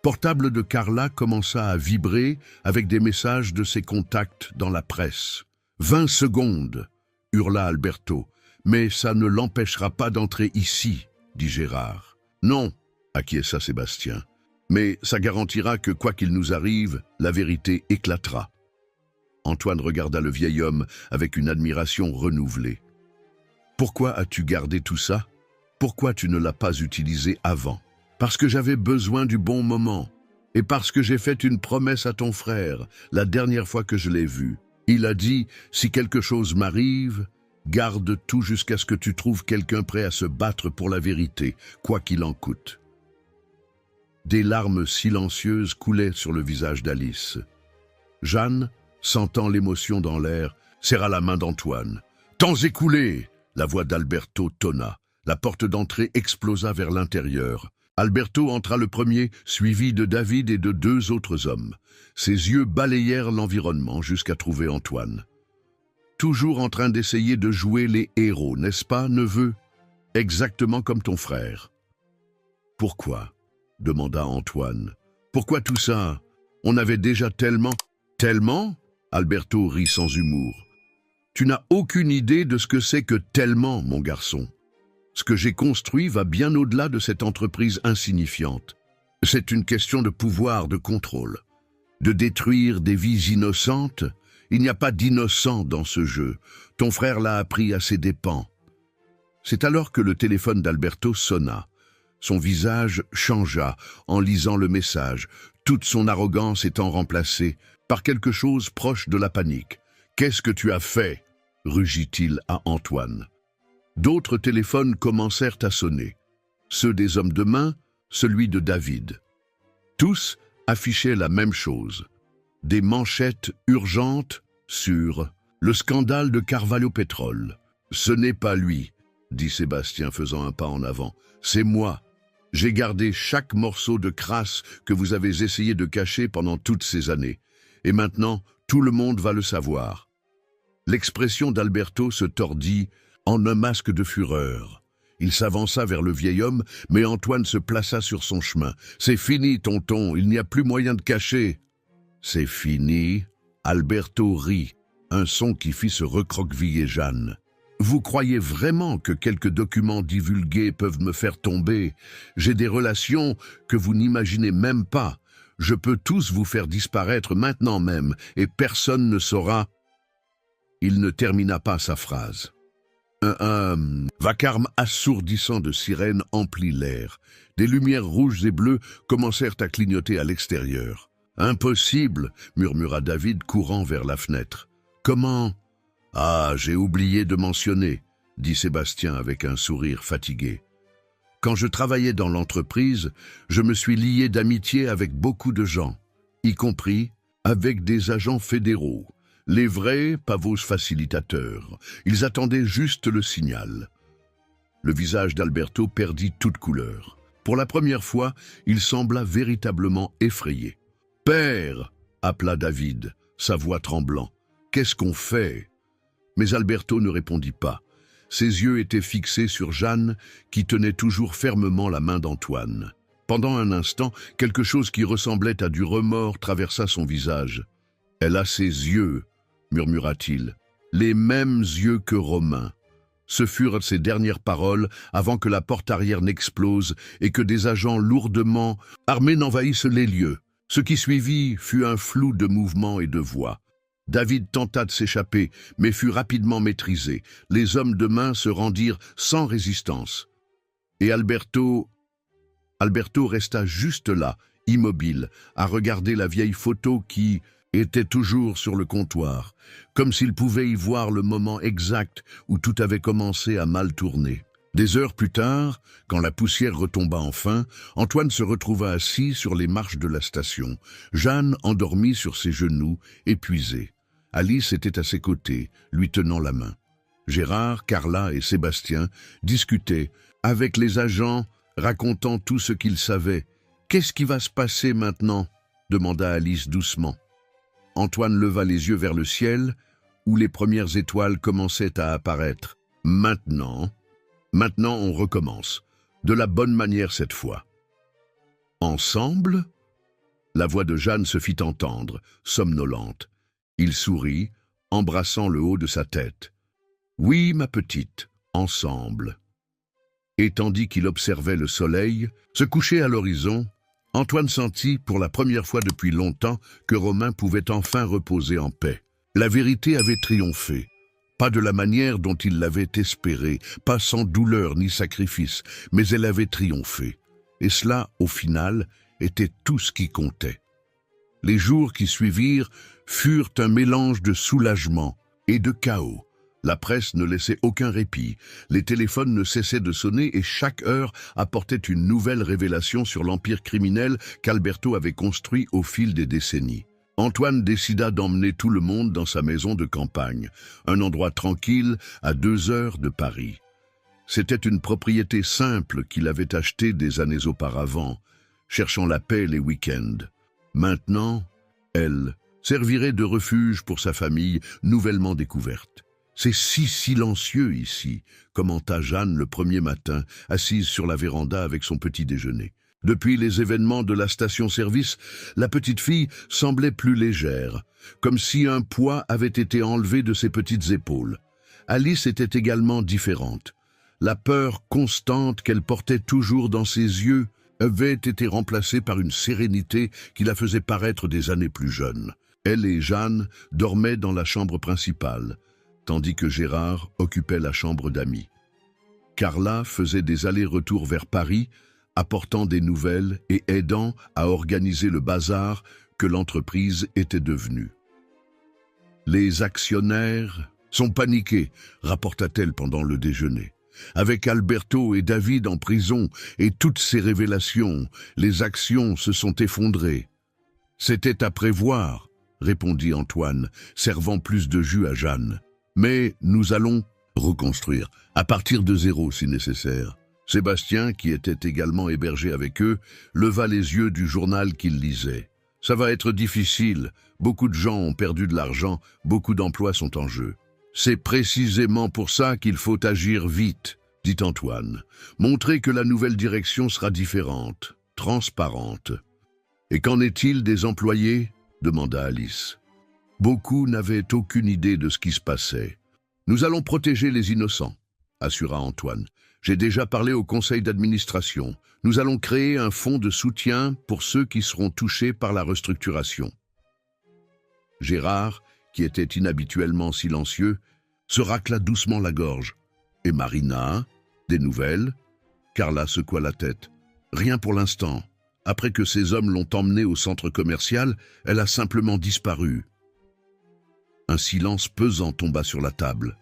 portable de Carla commença à vibrer avec des messages de ses contacts dans la presse. « 20 secondes !» hurla Alberto. « Mais ça ne l'empêchera pas d'entrer ici, » dit Gérard. « Non !» acquiesça Sébastien. « Mais ça garantira que, quoi qu'il nous arrive, la vérité éclatera. » Antoine regarda le vieil homme avec une admiration renouvelée. « Pourquoi as-tu gardé tout ça? Pourquoi tu ne l'as pas utilisé avant? » « Parce que j'avais besoin du bon moment. Et parce que j'ai fait une promesse à ton frère, la dernière fois que je l'ai vu. Il a dit, si quelque chose m'arrive, garde tout jusqu'à ce que tu trouves quelqu'un prêt à se battre pour la vérité, quoi qu'il en coûte. » Des larmes silencieuses coulaient sur le visage d'Alice. Jeanne, sentant l'émotion dans l'air, serra la main d'Antoine. « Temps écoulé !» La voix d'Alberto tonna. La porte d'entrée explosa vers l'intérieur. Alberto entra le premier, suivi de David et de 2 autres hommes. Ses yeux balayèrent l'environnement jusqu'à trouver Antoine. « Toujours en train d'essayer de jouer les héros, n'est-ce pas, neveu? Exactement comme ton frère. »« Pourquoi ?» demanda Antoine. « Pourquoi tout ça? On avait déjà tellement... »« Tellement ?» Alberto rit sans humour. « Tu n'as aucune idée de ce que c'est que tellement, mon garçon. Ce que j'ai construit va bien au-delà de cette entreprise insignifiante. C'est une question de pouvoir, de contrôle. De détruire des vies innocentes, il n'y a pas d'innocent dans ce jeu. Ton frère l'a appris à ses dépens. » C'est alors que le téléphone d'Alberto sonna. Son visage changea en lisant le message, toute son arrogance étant remplacée par quelque chose proche de la panique. « Qu'est-ce que tu as fait ?» rugit-il à Antoine. D'autres téléphones commencèrent à sonner. Ceux des hommes de main, celui de David. Tous affichaient la même chose. Des manchettes urgentes sur « Le scandale de Carvalho Pétrole ». « Ce n'est pas lui », dit Sébastien faisant un pas en avant. « C'est moi. J'ai gardé chaque morceau de crasse que vous avez essayé de cacher pendant toutes ces années. Et maintenant, tout le monde va le savoir. » L'expression d'Alberto se tordit en un masque de fureur. Il s'avança vers le vieil homme, mais Antoine se plaça sur son chemin. « C'est fini, tonton, il n'y a plus moyen de cacher. »« C'est fini ?» Alberto rit, un son qui fit se recroqueviller Jeanne. « Vous croyez vraiment que quelques documents divulgués peuvent me faire tomber? J'ai des relations que vous n'imaginez même pas. Je peux tous vous faire disparaître maintenant même, et personne ne saura. » Il ne termina pas sa phrase. Un vacarme assourdissant de sirènes emplit l'air. Des lumières rouges et bleues commencèrent à clignoter à l'extérieur. « Impossible !» murmura David courant vers la fenêtre. « Comment ?»« Ah, j'ai oublié de mentionner » dit Sébastien avec un sourire fatigué. « Quand je travaillais dans l'entreprise, je me suis lié d'amitié avec beaucoup de gens, y compris avec des agents fédéraux. Les vrais pavos facilitateurs. Ils attendaient juste le signal. » Le visage d'Alberto perdit toute couleur. Pour la première fois, il sembla véritablement effrayé. « Père !» appela David, sa voix tremblant. « Qu'est-ce qu'on fait ?» Mais Alberto ne répondit pas. Ses yeux étaient fixés sur Jeanne, qui tenait toujours fermement la main d'Antoine. Pendant un instant, quelque chose qui ressemblait à du remords traversa son visage. « Elle a ses yeux !» murmura-t-il. « Les mêmes yeux que Romain. » Ce furent ses dernières paroles avant que la porte arrière n'explose et que des agents lourdement armés n'envahissent les lieux. Ce qui suivit fut un flou de mouvements et de voix. David tenta de s'échapper, mais fut rapidement maîtrisé. Les hommes de main se rendirent sans résistance. Et Alberto resta juste là, immobile, à regarder la vieille photo qui était toujours sur le comptoir, comme s'il pouvait y voir le moment exact où tout avait commencé à mal tourner. Des heures plus tard, quand la poussière retomba enfin, Antoine se retrouva assis sur les marches de la station, Jeanne endormie sur ses genoux, épuisée. Alice était à ses côtés, lui tenant la main. Gérard, Carla et Sébastien discutaient, avec les agents, racontant tout ce qu'ils savaient. « Qu'est-ce qui va se passer maintenant ?» demanda Alice doucement. Antoine leva les yeux vers le ciel, où les premières étoiles commençaient à apparaître. « Maintenant on recommence, de la bonne manière cette fois. »« Ensemble ?» La voix de Jeanne se fit entendre, somnolente. Il sourit, embrassant le haut de sa tête. « Oui, ma petite, ensemble. » Et tandis qu'il observait le soleil se coucher à l'horizon, Antoine sentit, pour la première fois depuis longtemps, que Romain pouvait enfin reposer en paix. La vérité avait triomphé. Pas de la manière dont il l'avait espéré, pas sans douleur ni sacrifice, mais elle avait triomphé. Et cela, au final, était tout ce qui comptait. Les jours qui suivirent furent un mélange de soulagement et de chaos. La presse ne laissait aucun répit, les téléphones ne cessaient de sonner et chaque heure apportait une nouvelle révélation sur l'empire criminel qu'Alberto avait construit au fil des décennies. Antoine décida d'emmener tout le monde dans sa maison de campagne, un endroit tranquille à 2 heures de Paris. C'était une propriété simple qu'il avait achetée des années auparavant, cherchant la paix les week-ends. Maintenant, elle servirait de refuge pour sa famille nouvellement découverte. « C'est si silencieux ici », commenta Jeanne le premier matin, assise sur la véranda avec son petit déjeuner. Depuis les événements de la station-service, la petite fille semblait plus légère, comme si un poids avait été enlevé de ses petites épaules. Alice était également différente. La peur constante qu'elle portait toujours dans ses yeux avait été remplacée par une sérénité qui la faisait paraître des années plus jeune. Elle et Jeanne dormaient dans la chambre principale, tandis que Gérard occupait la chambre d'amis. Carla faisait des allers-retours vers Paris, apportant des nouvelles et aidant à organiser le bazar que l'entreprise était devenue. Les actionnaires Sont paniqués, rapporta-t-elle pendant le déjeuner. Avec Alberto et David en prison et toutes ces révélations, les actions se sont effondrées. C'était à prévoir, répondit Antoine, servant plus de jus à Jeanne. Mais nous allons reconstruire, à partir de zéro si nécessaire. Sébastien, qui était également hébergé avec eux, leva les yeux du journal qu'il lisait. Ça va être difficile, beaucoup de gens ont perdu de l'argent, beaucoup d'emplois sont en jeu. C'est précisément pour ça qu'il faut agir vite, dit Antoine. Montrer que la nouvelle direction sera différente, transparente. Et qu'en est-il des employés ? Demanda Alice. Beaucoup n'avaient aucune idée de ce qui se passait. Nous allons protéger les innocents, assura Antoine. J'ai déjà parlé au conseil d'administration. Nous allons créer un fonds de soutien pour ceux qui seront touchés par la restructuration. Gérard, qui était inhabituellement silencieux, se racla doucement la gorge. Et Marina, des nouvelles ? Carla secoua la tête. Rien pour l'instant. Après que ses hommes l'ont emmenée au centre commercial, elle a simplement disparu. Un silence pesant tomba sur la table.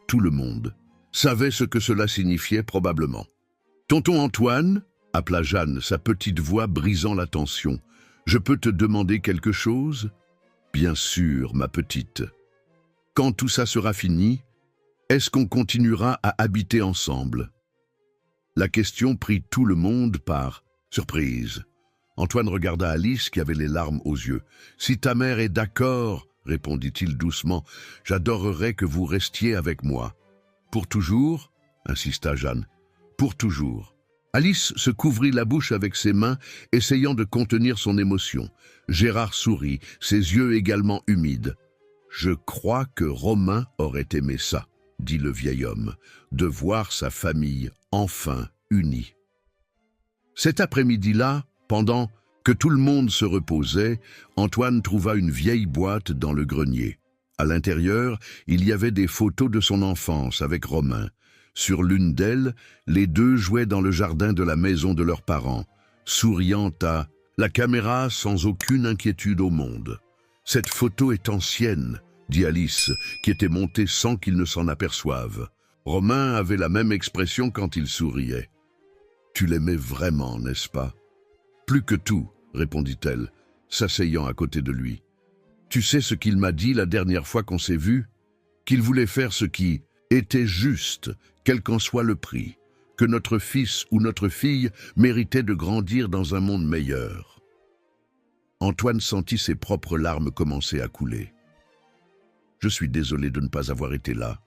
Tout le monde savait ce que cela signifiait probablement. « Tonton Antoine ?» appela Jeanne, sa petite voix brisant la tension. « Je peux te demander quelque chose ?»« Bien sûr, ma petite. Quand tout ça sera fini, est-ce qu'on continuera à habiter ensemble ?» La question prit tout le monde par surprise. Antoine regarda Alice qui avait les larmes aux yeux. « Si ta mère est d'accord, » répondit-il doucement, « j'adorerais que vous restiez avec moi. »« Pour toujours ?» insista Jeanne. « Pour toujours. » Alice se couvrit la bouche avec ses mains, essayant de contenir son émotion. Gérard sourit, ses yeux également humides. « Je crois que Romain aurait aimé ça, » dit le vieil homme, « de voir sa famille enfin unie. » Cet après-midi-là, pendant que tout le monde se reposait, Antoine trouva une vieille boîte dans le grenier. À l'intérieur, il y avait des photos de son enfance avec Romain. Sur l'une d'elles, les deux jouaient dans le jardin de la maison de leurs parents, souriant à la caméra sans aucune inquiétude au monde. « Cette photo est ancienne, » dit Alice, qui était montée sans qu'il ne s'en aperçoive. Romain avait la même expression quand il souriait. « Tu l'aimais vraiment, n'est-ce pas ?»« Plus que tout, » répondit-elle, s'asseyant à côté de lui. « Tu sais ce qu'il m'a dit la dernière fois qu'on s'est vus ? Qu'il voulait faire ce qui était juste, quel qu'en soit le prix, que notre fils ou notre fille méritait de grandir dans un monde meilleur. » Antoine sentit ses propres larmes commencer à couler. « Je suis désolé de ne pas avoir été là,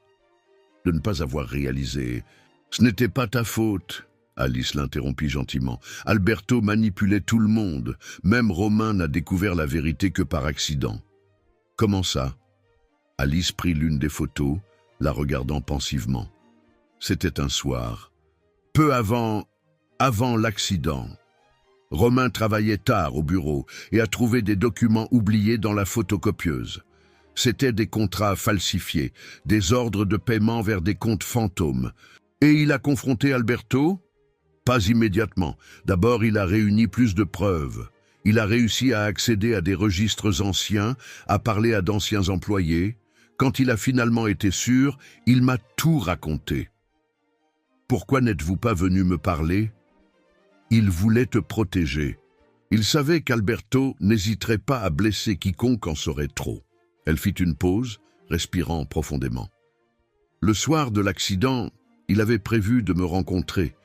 de ne pas avoir réalisé. Ce n'était pas ta faute. » Alice l'interrompit gentiment. « Alberto manipulait tout le monde. Même Romain n'a découvert la vérité que par accident. » « Comment ça ?» Alice prit l'une des photos, la regardant pensivement. C'était un soir. Peu avant l'accident. Romain travaillait tard au bureau et a trouvé des documents oubliés dans la photocopieuse. C'étaient des contrats falsifiés, des ordres de paiement vers des comptes fantômes. Et il a confronté Alberto ? Pas immédiatement. D'abord, il a réuni plus de preuves. Il a réussi à accéder à des registres anciens, à parler à d'anciens employés. Quand il a finalement été sûr, il m'a tout raconté. « Pourquoi n'êtes-vous pas venu me parler ?» Il voulait te protéger. Il savait qu'Alberto n'hésiterait pas à blesser quiconque en saurait trop. Elle fit une pause, respirant profondément. Le soir de l'accident, il avait prévu de me rencontrer.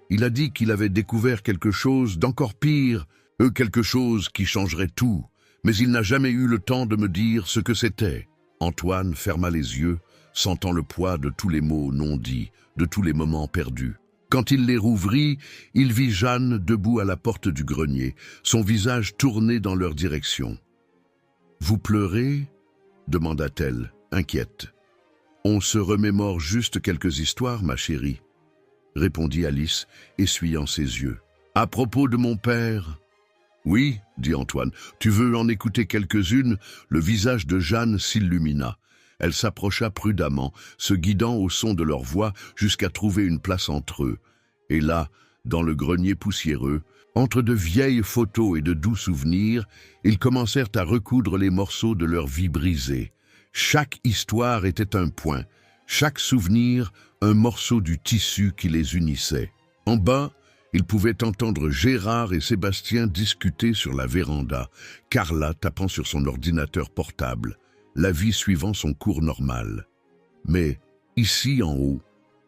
Il a dit qu'il avait découvert quelque chose d'encore pire, quelque chose qui changerait tout, mais il n'a jamais eu le temps de me dire ce que c'était. Antoine ferma les yeux, sentant le poids de tous les mots non dits, de tous les moments perdus. Quand il les rouvrit, il vit Jeanne debout à la porte du grenier, son visage tourné dans leur direction. « Vous pleurez ?» demanda-t-elle, inquiète. « On se remémore juste quelques histoires, ma chérie, » répondit Alice, essuyant ses yeux. « À propos de mon père ?» « Oui, » dit Antoine. « Tu veux en écouter quelques-unes ?» Le visage de Jeanne s'illumina. Elle s'approcha prudemment, se guidant au son de leur voix jusqu'à trouver une place entre eux. Et là, dans le grenier poussiéreux, entre de vieilles photos et de doux souvenirs, ils commencèrent à recoudre les morceaux de leur vie brisée. Chaque histoire était un point, chaque souvenir un morceau du tissu qui les unissait. En bas, ils pouvaient entendre Gérard et Sébastien discuter sur la véranda, Carla tapant sur son ordinateur portable, la vie suivant son cours normal. Mais ici en haut,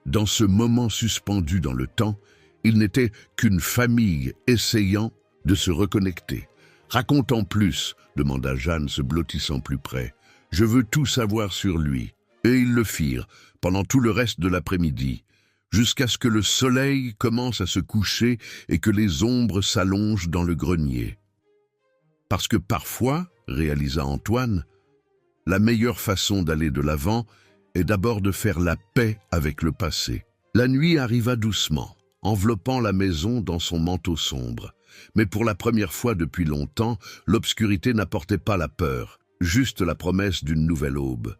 dans ce moment suspendu dans le temps, ils n'étaient qu'une famille essayant de se reconnecter. « Raconte en plus », demanda Jeanne se blottissant plus près. « Je veux tout savoir sur lui. » Et ils le firent, pendant tout le reste de l'après-midi, jusqu'à ce que le soleil commence à se coucher et que les ombres s'allongent dans le grenier. Parce que parfois, réalisa Antoine, la meilleure façon d'aller de l'avant est d'abord de faire la paix avec le passé. La nuit arriva doucement, enveloppant la maison dans son manteau sombre. Mais pour la première fois depuis longtemps, l'obscurité n'apportait pas la peur, juste la promesse d'une nouvelle aube.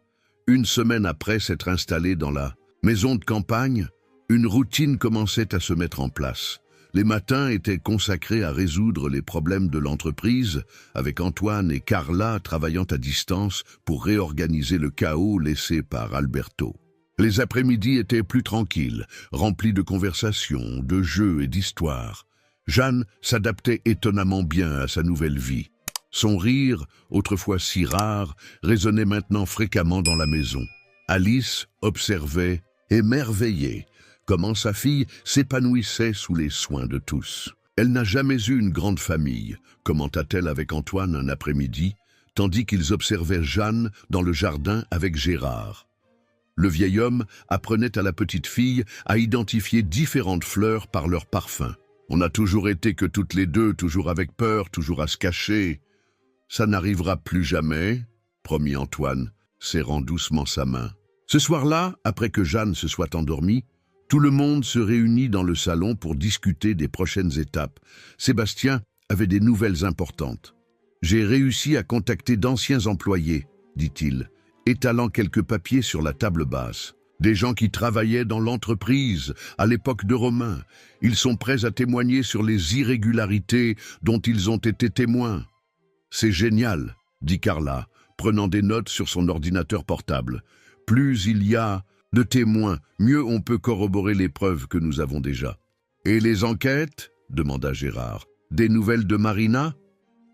Une semaine après s'être installé dans la maison de campagne, une routine commençait à se mettre en place. Les matins étaient consacrés à résoudre les problèmes de l'entreprise, avec Antoine et Carla travaillant à distance pour réorganiser le chaos laissé par Alberto. Les après-midi étaient plus tranquilles, remplis de conversations, de jeux et d'histoires. Jeanne s'adaptait étonnamment bien à sa nouvelle vie. Son rire, autrefois si rare, résonnait maintenant fréquemment dans la maison. Alice observait, émerveillée, comment sa fille s'épanouissait sous les soins de tous. Elle n'a jamais eu une grande famille, commenta-t-elle avec Antoine un après-midi, tandis qu'ils observaient Jeanne dans le jardin avec Gérard. Le vieil homme apprenait à la petite fille à identifier différentes fleurs par leur parfum. On a toujours été que toutes les deux, toujours avec peur, toujours à se cacher. Ça n'arrivera plus jamais, promit Antoine, serrant doucement sa main. Ce soir-là, après que Jeanne se soit endormie, tout le monde se réunit dans le salon pour discuter des prochaines étapes. Sébastien avait des nouvelles importantes. « J'ai réussi à contacter d'anciens employés, dit-il, étalant quelques papiers sur la table basse. Des gens qui travaillaient dans l'entreprise à l'époque de Romain. Ils sont prêts à témoigner sur les irrégularités dont ils ont été témoins. »« C'est génial, » dit Carla, prenant des notes sur son ordinateur portable. « Plus il y a de témoins, mieux on peut corroborer les preuves que nous avons déjà. »« Et les enquêtes ?» demanda Gérard. « Des nouvelles de Marina ?»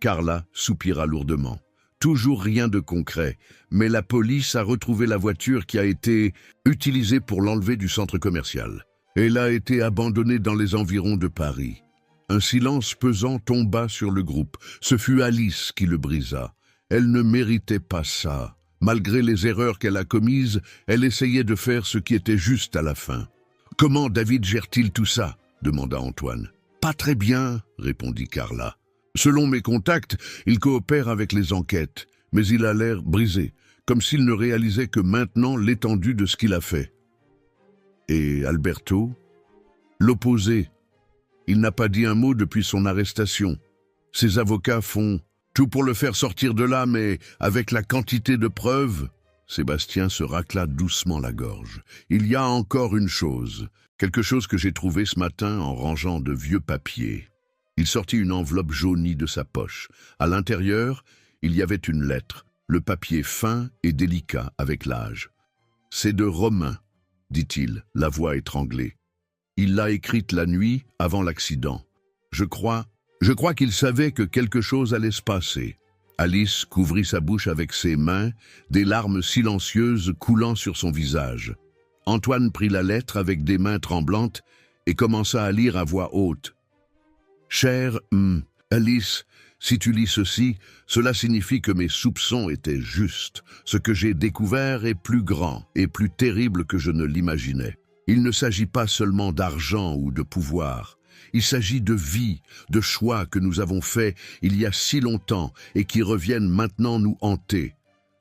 Carla soupira lourdement. Toujours rien de concret, mais la police a retrouvé la voiture qui a été utilisée pour l'enlever du centre commercial. Elle a été abandonnée dans les environs de Paris. Un silence pesant tomba sur le groupe. Ce fut Alice qui le brisa. Elle ne méritait pas ça. Malgré les erreurs qu'elle a commises, elle essayait de faire ce qui était juste à la fin. « Comment David gère-t-il tout ça ?» demanda Antoine. « Pas très bien, » répondit Carla. Selon mes contacts, il coopère avec les enquêtes, mais il a l'air brisé, comme s'il ne réalisait que maintenant l'étendue de ce qu'il a fait. Et Alberto? L'opposé. Il n'a pas dit un mot depuis son arrestation. Ses avocats font tout pour le faire sortir de là, mais avec la quantité de preuves... Sébastien se racla doucement la gorge. Il y a encore une chose, quelque chose que j'ai trouvé ce matin en rangeant de vieux papiers. Il sortit une enveloppe jaunie de sa poche. À l'intérieur, il y avait une lettre, le papier fin et délicat avec l'âge. « C'est de Romain, » dit-il, la voix étranglée. « Il l'a écrite la nuit avant l'accident. Je crois qu'il savait que quelque chose allait se passer. » Alice couvrit sa bouche avec ses mains, des larmes silencieuses coulant sur son visage. Antoine prit la lettre avec des mains tremblantes et commença à lire à voix haute. « Chère Alice, si tu lis ceci, cela signifie que mes soupçons étaient justes. Ce que j'ai découvert est plus grand et plus terrible que je ne l'imaginais. Il ne s'agit pas seulement d'argent ou de pouvoir. Il s'agit de vie, de choix que nous avons faits il y a si longtemps et qui reviennent maintenant nous hanter.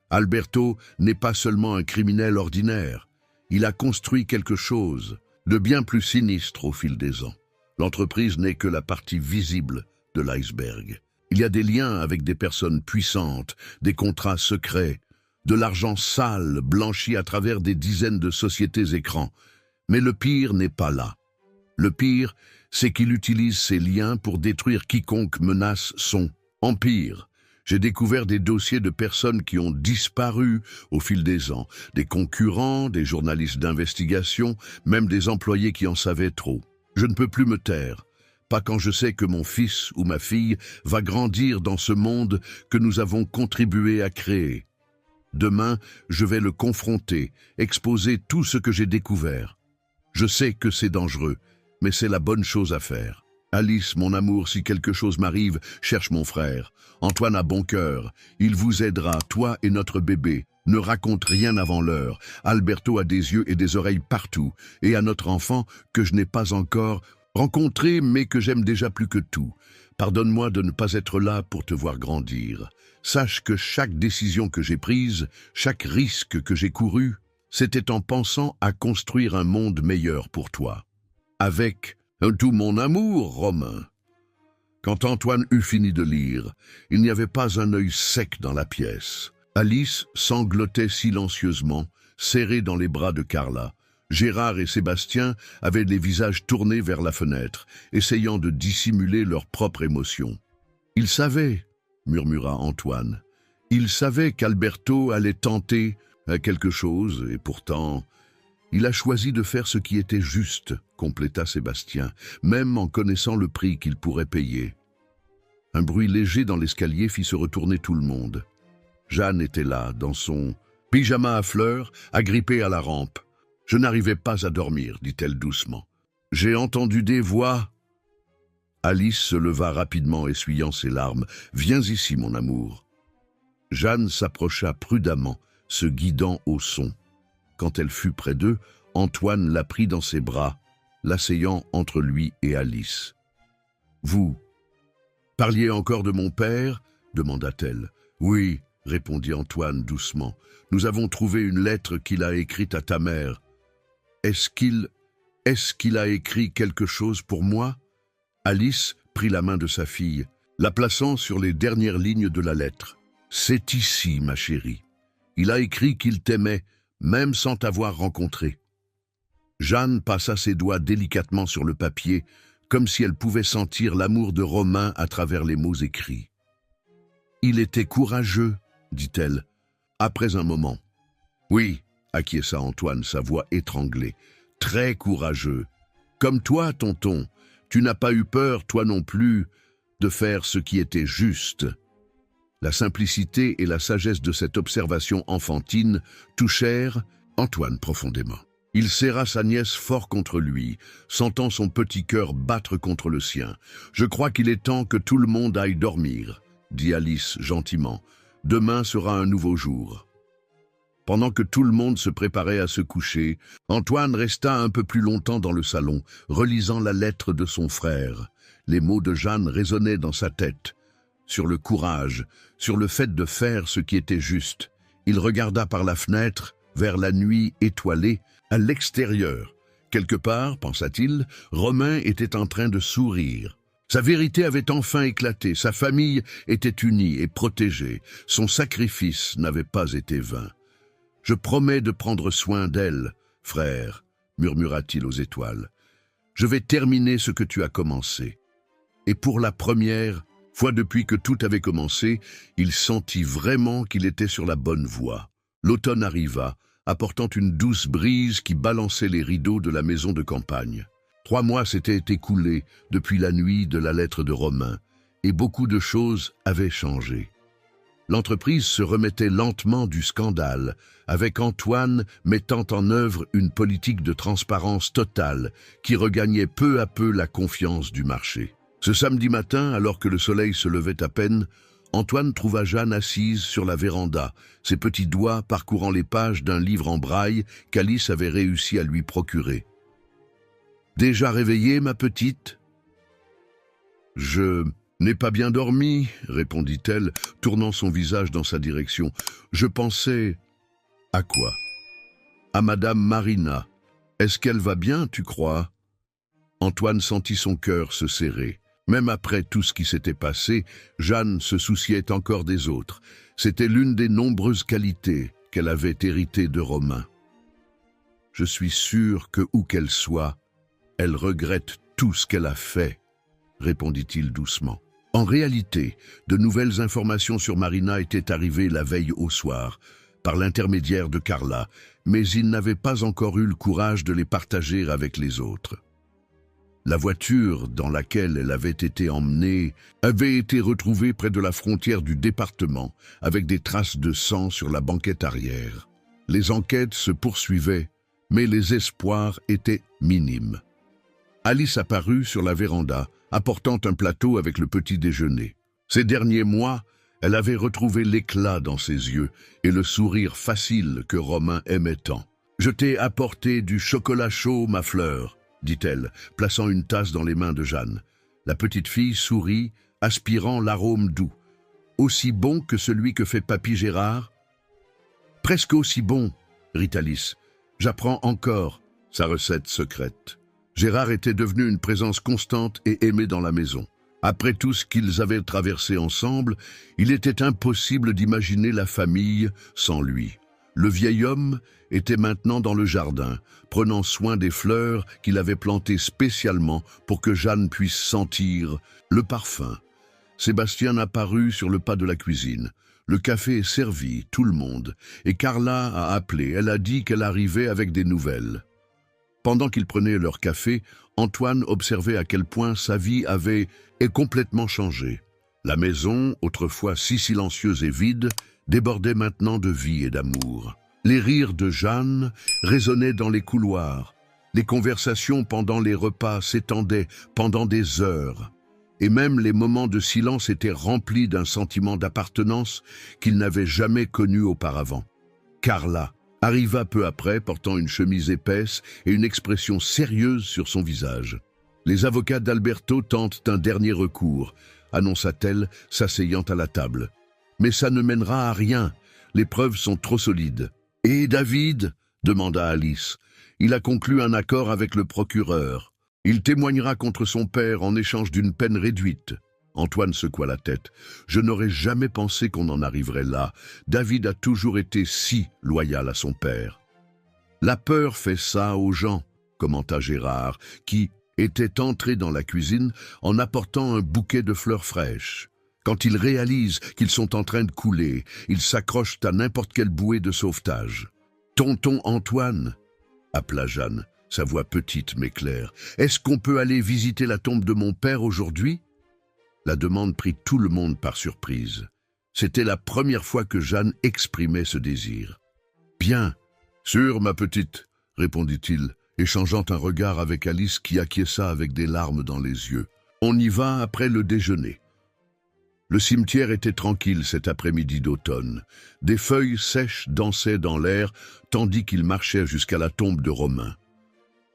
Alberto n'est pas seulement un criminel ordinaire. Il a construit quelque chose de bien plus sinistre au fil des ans. L'entreprise n'est que la partie visible de l'iceberg. Il y a des liens avec des personnes puissantes, des contrats secrets, de l'argent sale blanchi à travers des dizaines de sociétés écrans. Mais le pire n'est pas là. Le pire, c'est qu'il utilise ces liens pour détruire quiconque menace son empire. J'ai découvert des dossiers de personnes qui ont disparu au fil des ans, des concurrents, des journalistes d'investigation, même des employés qui en savaient trop. Je ne peux plus me taire, pas quand je sais que mon fils ou ma fille va grandir dans ce monde que nous avons contribué à créer. Demain, je vais le confronter, exposer tout ce que j'ai découvert. Je sais que c'est dangereux, mais c'est la bonne chose à faire. Alice, mon amour, si quelque chose m'arrive, cherche mon frère. Antoine a bon cœur. Il vous aidera, toi et notre bébé. Ne raconte rien avant l'heure. Alberto a des yeux et des oreilles partout. Et à notre enfant, que je n'ai pas encore rencontré, mais que j'aime déjà plus que tout. Pardonne-moi de ne pas être là pour te voir grandir. Sache que chaque décision que j'ai prise, chaque risque que j'ai couru, c'était en pensant à construire un monde meilleur pour toi. Avec tout mon amour, Romain. Quand Antoine eut fini de lire, il n'y avait pas un œil sec dans la pièce. Alice sanglotait silencieusement, serrée dans les bras de Carla. Gérard et Sébastien avaient les visages tournés vers la fenêtre, essayant de dissimuler leur propre émotion. « Il savait », murmura Antoine. « Il savait qu'Alberto allait tenter quelque chose, et pourtant... » « Il a choisi de faire ce qui était juste, » compléta Sébastien, même en connaissant le prix qu'il pourrait payer. Un bruit léger dans l'escalier fit se retourner tout le monde. Jeanne était là, dans son pyjama à fleurs, agrippée à la rampe. « Je n'arrivais pas à dormir, » dit-elle doucement. « J'ai entendu des voix. » Alice se leva rapidement, essuyant ses larmes. « Viens ici, mon amour. » Jeanne s'approcha prudemment, se guidant au son. Quand elle fut près d'eux, Antoine la prit dans ses bras, l'asseyant entre lui et Alice. « Vous parliez encore de mon père ?» demanda-t-elle. « Oui, » répondit Antoine doucement. « Nous avons trouvé une lettre qu'il a écrite à ta mère. Est-ce qu'il a écrit quelque chose pour moi ?» Alice prit la main de sa fille, la plaçant sur les dernières lignes de la lettre. « C'est ici, ma chérie. Il a écrit qu'il t'aimait, même sans t'avoir rencontré. » Jeanne passa ses doigts délicatement sur le papier, comme si elle pouvait sentir l'amour de Romain à travers les mots écrits. « Il était courageux, » dit-elle, après un moment. « Oui, » acquiesça Antoine, sa voix étranglée, « très courageux. Comme toi, tonton, tu n'as pas eu peur, toi non plus, de faire ce qui était juste. » La simplicité et la sagesse de cette observation enfantine touchèrent Antoine profondément. Il serra sa nièce fort contre lui, sentant son petit cœur battre contre le sien. « Je crois qu'il est temps que tout le monde aille dormir, » dit Alice gentiment. « Demain sera un nouveau jour. » Pendant que tout le monde se préparait à se coucher, Antoine resta un peu plus longtemps dans le salon, relisant la lettre de son frère. Les mots de Jeanne résonnaient dans sa tête. Sur le courage, sur le fait de faire ce qui était juste. Il regarda par la fenêtre, vers la nuit étoilée, à l'extérieur. Quelque part, pensa-t-il, Romain était en train de sourire. Sa vérité avait enfin éclaté, sa famille était unie et protégée, son sacrifice n'avait pas été vain. « Je promets de prendre soin d'elle, frère, » murmura-t-il aux étoiles. « Je vais terminer ce que tu as commencé. » Et pour la première fois depuis que tout avait commencé, il sentit vraiment qu'il était sur la bonne voie. L'automne arriva, apportant une douce brise qui balançait les rideaux de la maison de campagne. 3 mois s'étaient écoulés depuis la nuit de la lettre de Romain, et beaucoup de choses avaient changé. L'entreprise se remettait lentement du scandale, avec Antoine mettant en œuvre une politique de transparence totale qui regagnait peu à peu la confiance du marché. Ce samedi matin, alors que le soleil se levait à peine, Antoine trouva Jeanne assise sur la véranda, ses petits doigts parcourant les pages d'un livre en braille qu'Alice avait réussi à lui procurer. « Déjà réveillée, ma petite ?»« Je n'ai pas bien dormi, » répondit-elle, tournant son visage dans sa direction. « Je pensais... » « À quoi ?»« À Madame Marina. Est-ce qu'elle va bien, tu crois ?» Antoine sentit son cœur se serrer. Même après tout ce qui s'était passé, Jeanne se souciait encore des autres. C'était l'une des nombreuses qualités qu'elle avait héritées de Romain. « Je suis sûr que, où qu'elle soit, elle regrette tout ce qu'elle a fait, » répondit-il doucement. « En réalité, de nouvelles informations sur Marina étaient arrivées la veille au soir, par l'intermédiaire de Carla, mais il n'avait pas encore eu le courage de les partager avec les autres. La voiture dans laquelle elle avait été emmenée avait été retrouvée près de la frontière du département, avec des traces de sang sur la banquette arrière. Les enquêtes se poursuivaient, mais les espoirs étaient minimes. Alice apparut sur la véranda, apportant un plateau avec le petit déjeuner. Ces derniers mois, elle avait retrouvé l'éclat dans ses yeux et le sourire facile que Romain aimait tant. « Je t'ai apporté du chocolat chaud, ma fleur », dit-elle, plaçant une tasse dans les mains de Jeanne. La petite fille sourit, aspirant l'arôme doux. « Aussi bon que celui que fait Papy Gérard ?»« Presque aussi bon, » rit Alice. « J'apprends encore sa recette secrète. » Gérard était devenu une présence constante et aimée dans la maison. Après tout ce qu'ils avaient traversé ensemble, il était impossible d'imaginer la famille sans lui. Le vieil homme était maintenant dans le jardin, prenant soin des fleurs qu'il avait plantées spécialement pour que Jeanne puisse sentir le parfum. Sébastien apparut sur le pas de la cuisine. Le café est servi, tout le monde, et Carla a appelé. Elle a dit qu'elle arrivait avec des nouvelles. Pendant qu'ils prenaient leur café, Antoine observait à quel point sa vie avait complètement changé. La maison, autrefois si silencieuse et vide, débordait maintenant de vie et d'amour. Les rires de Jeanne résonnaient dans les couloirs. Les conversations pendant les repas s'étendaient pendant des heures. Et même les moments de silence étaient remplis d'un sentiment d'appartenance qu'il n'avait jamais connu auparavant. Carla arriva peu après, portant une chemise épaisse et une expression sérieuse sur son visage. « Les avocats d'Alberto tentent un dernier recours », annonça-t-elle, s'asseyant à la table. « Mais ça ne mènera à rien, les preuves sont trop solides. »« Et David ?» demanda Alice. « Il a conclu un accord avec le procureur. Il témoignera contre son père en échange d'une peine réduite. » Antoine secoua la tête. « Je n'aurais jamais pensé qu'on en arriverait là. David a toujours été si loyal à son père. »« La peur fait ça aux gens, » commenta Gérard, qui était entré dans la cuisine en apportant un bouquet de fleurs fraîches. Quand ils réalisent qu'ils sont en train de couler, ils s'accrochent à n'importe quelle bouée de sauvetage. « Tonton Antoine » appela Jeanne, sa voix petite mais claire. « Est-ce qu'on peut aller visiter la tombe de mon père aujourd'hui ?» La demande prit tout le monde par surprise. C'était la première fois que Jeanne exprimait ce désir. « Bien, sûr, ma petite, » répondit-il, échangeant un regard avec Alice qui acquiesça avec des larmes dans les yeux. « On y va après le déjeuner. » Le cimetière était tranquille cet après-midi d'automne. Des feuilles sèches dansaient dans l'air tandis qu'ils marchaient jusqu'à la tombe de Romain.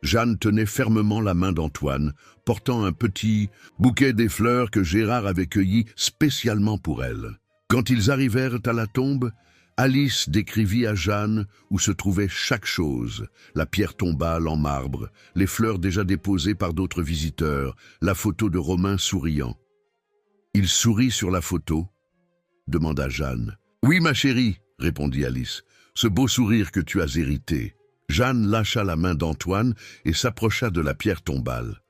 Jeanne tenait fermement la main d'Antoine, portant un petit bouquet des fleurs que Gérard avait cueilli spécialement pour elle. Quand ils arrivèrent à la tombe, Alice décrivit à Jeanne où se trouvait chaque chose, la pierre tombale en marbre, les fleurs déjà déposées par d'autres visiteurs, la photo de Romain souriant. « Il sourit sur la photo ?» demanda Jeanne. « Oui, ma chérie, » répondit Alice, « ce beau sourire que tu as hérité. » Jeanne lâcha la main d'Antoine et s'approcha de la pierre tombale.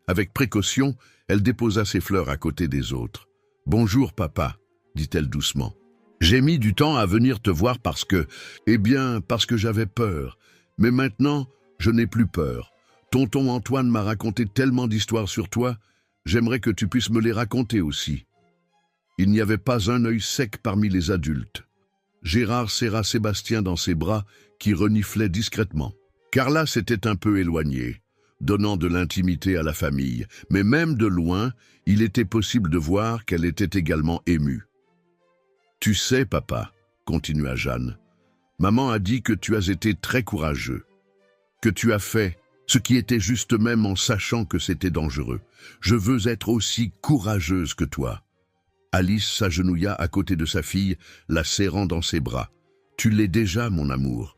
Avec précaution, elle déposa ses fleurs à côté des autres. « Bonjour, papa, » dit-elle doucement. « J'ai mis du temps à venir te voir parce que j'avais peur. Mais maintenant, je n'ai plus peur. Tonton Antoine m'a raconté tellement d'histoires sur toi, j'aimerais que tu puisses me les raconter aussi. » Il n'y avait pas un œil sec parmi les adultes. Gérard serra Sébastien dans ses bras, qui reniflait discrètement. Carla s'était un peu éloignée, donnant de l'intimité à la famille, mais même de loin, il était possible de voir qu'elle était également émue. « Tu sais, papa, » continua Jeanne, « maman a dit que tu as été très courageux, que tu as fait ce qui était juste même en sachant que c'était dangereux. Je veux être aussi courageuse que toi. » Alice s'agenouilla à côté de sa fille, la serrant dans ses bras. « Tu l'es déjà, mon amour.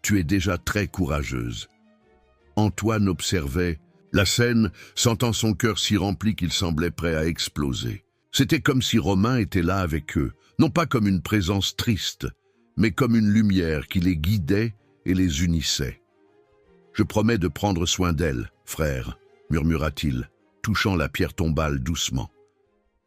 Tu es déjà très courageuse. » Antoine observait la scène, sentant son cœur si rempli qu'il semblait prêt à exploser. C'était comme si Romain était là avec eux, non pas comme une présence triste, mais comme une lumière qui les guidait et les unissait. « Je promets de prendre soin d'elle, frère, » murmura-t-il, touchant la pierre tombale doucement.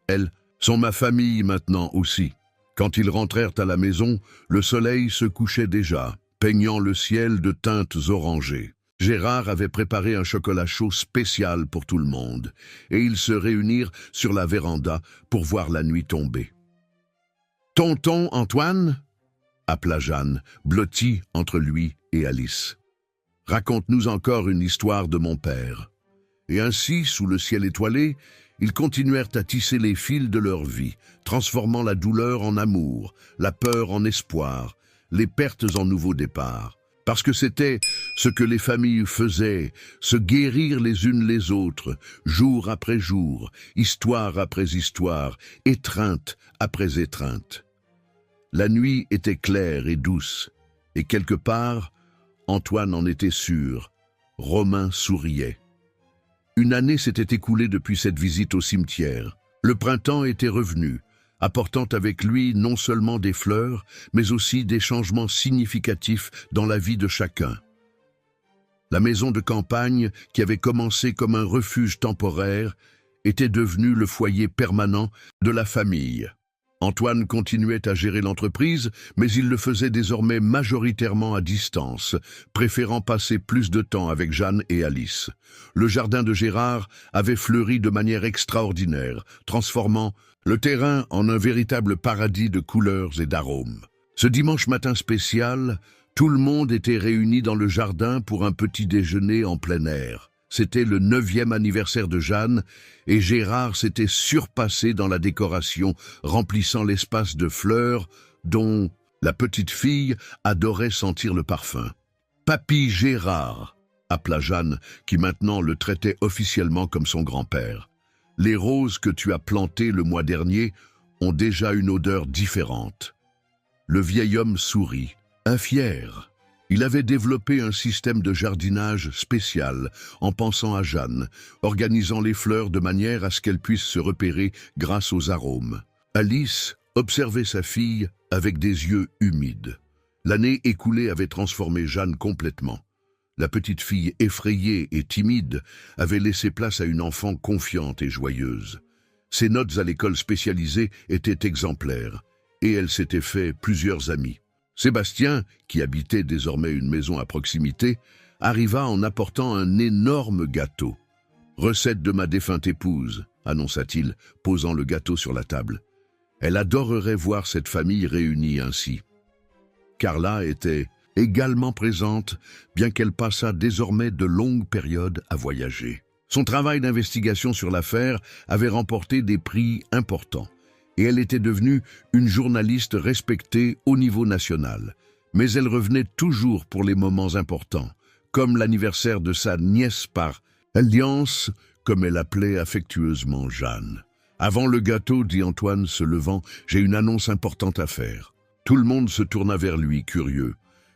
Elles sont ma famille maintenant aussi. Quand ils rentrèrent à la maison, le soleil se couchait déjà, peignant le ciel de teintes orangées. Gérard avait préparé un chocolat chaud spécial pour tout le monde, et ils se réunirent sur la véranda pour voir la nuit tomber. « Tonton Antoine ?» appela Jeanne, blottie entre lui et Alice. « Raconte-nous encore une histoire de mon père. » Et ainsi, sous le ciel étoilé, ils continuèrent à tisser les fils de leur vie, transformant la douleur en amour, la peur en espoir, les pertes en nouveaux départs. Parce que c'était ce que les familles faisaient, se guérir les unes les autres, jour après jour, histoire après histoire, étreinte après étreinte. La nuit était claire et douce, et quelque part, Antoine en était sûr, Romain souriait. Une année s'était écoulée depuis cette visite au cimetière. Le printemps était revenu, apportant avec lui non seulement des fleurs, mais aussi des changements significatifs dans la vie de chacun. La maison de campagne, qui avait commencé comme un refuge temporaire, était devenue le foyer permanent de la famille. Antoine continuait à gérer l'entreprise, mais il le faisait désormais majoritairement à distance, préférant passer plus de temps avec Jeanne et Alice. Le jardin de Gérard avait fleuri de manière extraordinaire, transformant le terrain en un véritable paradis de couleurs et d'arômes. Ce dimanche matin spécial, tout le monde était réuni dans le jardin pour un petit déjeuner en plein air. C'était le 9e anniversaire de Jeanne et Gérard s'était surpassé dans la décoration, remplissant l'espace de fleurs dont la petite fille adorait sentir le parfum. « Papy Gérard !» appela Jeanne, qui maintenant le traitait officiellement comme son grand-père. « Les roses que tu as plantées le mois dernier ont déjà une odeur différente. » Le vieil homme sourit, infier. Il avait développé un système de jardinage spécial en pensant à Jeanne, organisant les fleurs de manière à ce qu'elles puissent se repérer grâce aux arômes. Alice observait sa fille avec des yeux humides. L'année écoulée avait transformé Jeanne complètement. La petite fille effrayée et timide avait laissé place à une enfant confiante et joyeuse. Ses notes à l'école spécialisée étaient exemplaires, et elle s'était fait plusieurs amis. Sébastien, qui habitait désormais une maison à proximité, arriva en apportant un énorme gâteau. « Recette de ma défunte épouse », annonça-t-il, posant le gâteau sur la table. Elle adorerait voir cette famille réunie ainsi. Carla était également présente, bien qu'elle passât désormais de longues périodes à voyager. Son travail d'investigation sur l'affaire avait remporté des prix importants, et elle était devenue une journaliste respectée au niveau national. Mais elle revenait toujours pour les moments importants, comme l'anniversaire de sa nièce par alliance, comme elle appelait affectueusement Jeanne. « Avant le gâteau, dit Antoine se levant, j'ai une annonce importante à faire. » Tout le monde se tourna vers lui, curieux.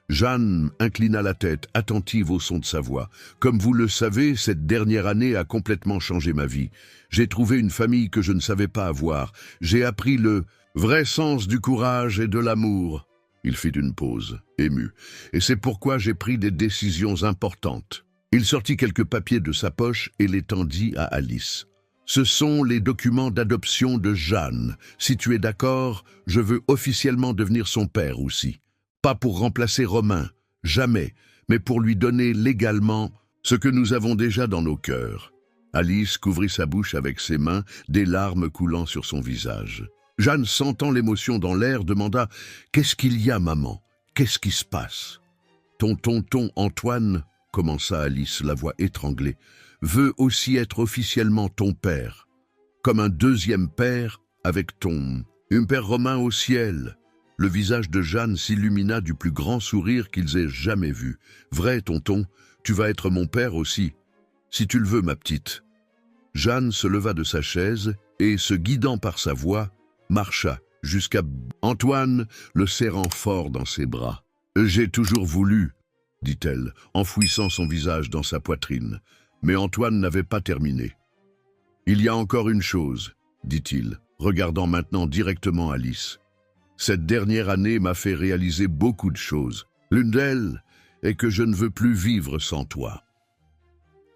Jeanne inclina la tête, attentive au son de sa voix. « Comme vous le savez, cette dernière année a complètement changé ma vie. J'ai trouvé une famille que je ne savais pas avoir. J'ai appris le vrai sens du courage et de l'amour. » Il fit une pause, ému. « Et c'est pourquoi j'ai pris des décisions importantes. » Il sortit quelques papiers de sa poche et les tendit à Alice. « Ce sont les documents d'adoption de Jeanne. Si tu es d'accord, je veux officiellement devenir son père aussi. Pas pour remplacer Romain, jamais, mais pour lui donner légalement ce que nous avons déjà dans nos cœurs. » Alice couvrit sa bouche avec ses mains, des larmes coulant sur son visage. Jeanne, sentant l'émotion dans l'air, demanda « Qu'est-ce qu'il y a, maman? Qu'est-ce qui se passe ?»« Ton tonton Antoine, » commença Alice, la voix étranglée, « veut aussi être officiellement ton père, comme un deuxième père avec ton père Romain au ciel. » Le visage de Jeanne s'illumina du plus grand sourire qu'ils aient jamais vu. « Vrai, tonton, tu vas être mon père aussi, si tu le veux, ma petite. » Jeanne se leva de sa chaise et, se guidant par sa voix, marcha jusqu'à Antoine, le serrant fort dans ses bras. « J'ai toujours voulu, » dit-elle, enfouissant son visage dans sa poitrine. Mais Antoine n'avait pas terminé. « Il y a encore une chose, » dit-il, regardant maintenant directement Alice. « Cette dernière année m'a fait réaliser beaucoup de choses. L'une d'elles est que je ne veux plus vivre sans toi. »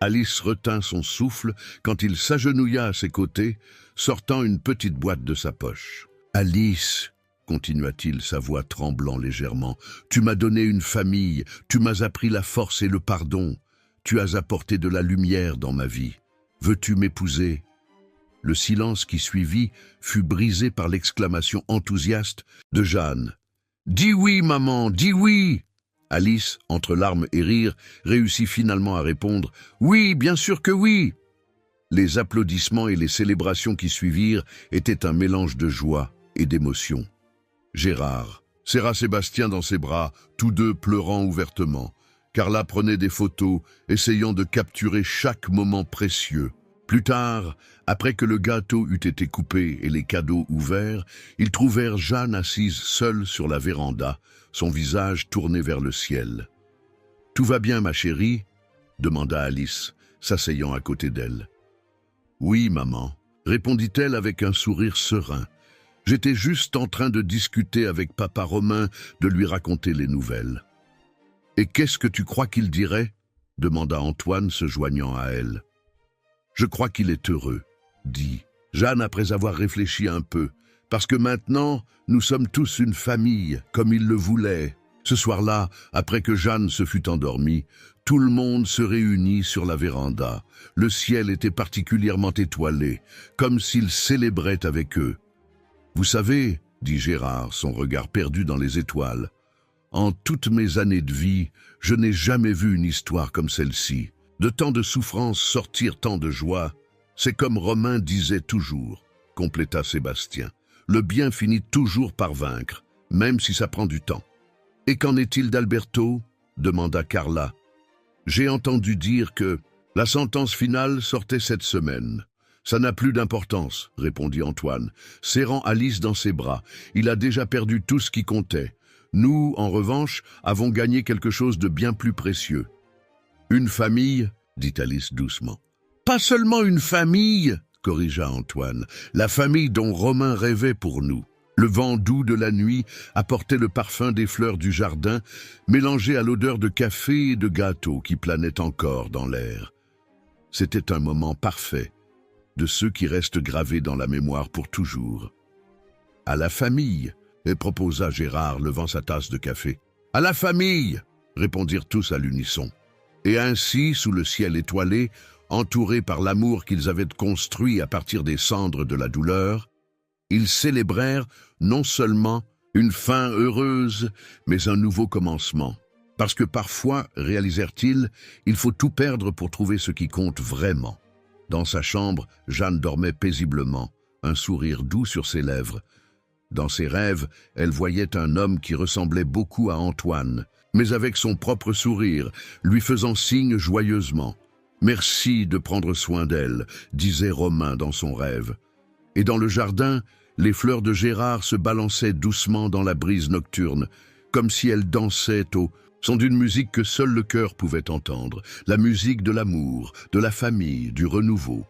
Alice retint son souffle quand il s'agenouilla à ses côtés, sortant une petite boîte de sa poche. « Alice, continua-t-il, sa voix tremblant légèrement, tu m'as donné une famille, tu m'as appris la force et le pardon, tu as apporté de la lumière dans ma vie. Veux-tu m'épouser ?» Le silence qui suivit fut brisé par l'exclamation enthousiaste de Jeanne. « Dis oui, maman, dis oui !» Alice, entre larmes et rires, réussit finalement à répondre « Oui, bien sûr que oui !» Les applaudissements et les célébrations qui suivirent étaient un mélange de joie et d'émotion. Gérard serra Sébastien dans ses bras, tous deux pleurant ouvertement. Carla prenait des photos, essayant de capturer chaque moment précieux. Plus tard, après que le gâteau eut été coupé et les cadeaux ouverts, ils trouvèrent Jeanne assise seule sur la véranda, son visage tourné vers le ciel. « Tout va bien, ma chérie ?» demanda Alice, s'asseyant à côté d'elle. « Oui, maman », répondit-elle avec un sourire serein. « J'étais juste en train de discuter avec papa Romain, de lui raconter les nouvelles. »« Et qu'est-ce que tu crois qu'il dirait ?» demanda Antoine, se joignant à elle. « Je crois qu'il est heureux, » dit Jeanne après avoir réfléchi un peu, « parce que maintenant, nous sommes tous une famille, comme il le voulait. » Ce soir-là, après que Jeanne se fut endormie, tout le monde se réunit sur la véranda. Le ciel était particulièrement étoilé, comme s'il célébrait avec eux. « Vous savez, » dit Gérard, son regard perdu dans les étoiles, « en toutes mes années de vie, je n'ai jamais vu une histoire comme celle-ci. De tant de souffrance sortir tant de joie. C'est comme Romain disait toujours, » compléta Sébastien. « Le bien finit toujours par vaincre, même si ça prend du temps. » « Et qu'en est-il d'Alberto ?» demanda Carla. « J'ai entendu dire que la sentence finale sortait cette semaine. »« Ça n'a plus d'importance, » répondit Antoine, serrant Alice dans ses bras. « Il a déjà perdu tout ce qui comptait. Nous, en revanche, avons gagné quelque chose de bien plus précieux. »« Une famille ?» dit Alice doucement. « Pas seulement une famille !» corrigea Antoine. « La famille dont Romain rêvait pour nous. » Le vent doux de la nuit apportait le parfum des fleurs du jardin, mélangé à l'odeur de café et de gâteau qui planait encore dans l'air. C'était un moment parfait, de ceux qui restent gravés dans la mémoire pour toujours. « À la famille !» proposa Gérard, levant sa tasse de café. « À la famille !» répondirent tous à l'unisson. Et ainsi, sous le ciel étoilé, entourés par l'amour qu'ils avaient construit à partir des cendres de la douleur, ils célébrèrent non seulement une fin heureuse, mais un nouveau commencement. Parce que parfois, réalisèrent-ils, il faut tout perdre pour trouver ce qui compte vraiment. Dans sa chambre, Jeanne dormait paisiblement, un sourire doux sur ses lèvres. Dans ses rêves, elle voyait un homme qui ressemblait beaucoup à Antoine, mais avec son propre sourire, lui faisant signe joyeusement. « Merci de prendre soin d'elle », disait Romain dans son rêve. Et dans le jardin, les fleurs de Gérard se balançaient doucement dans la brise nocturne, comme si elles dansaient au son d'une musique que seul le cœur pouvait entendre, la musique de l'amour, de la famille, du renouveau.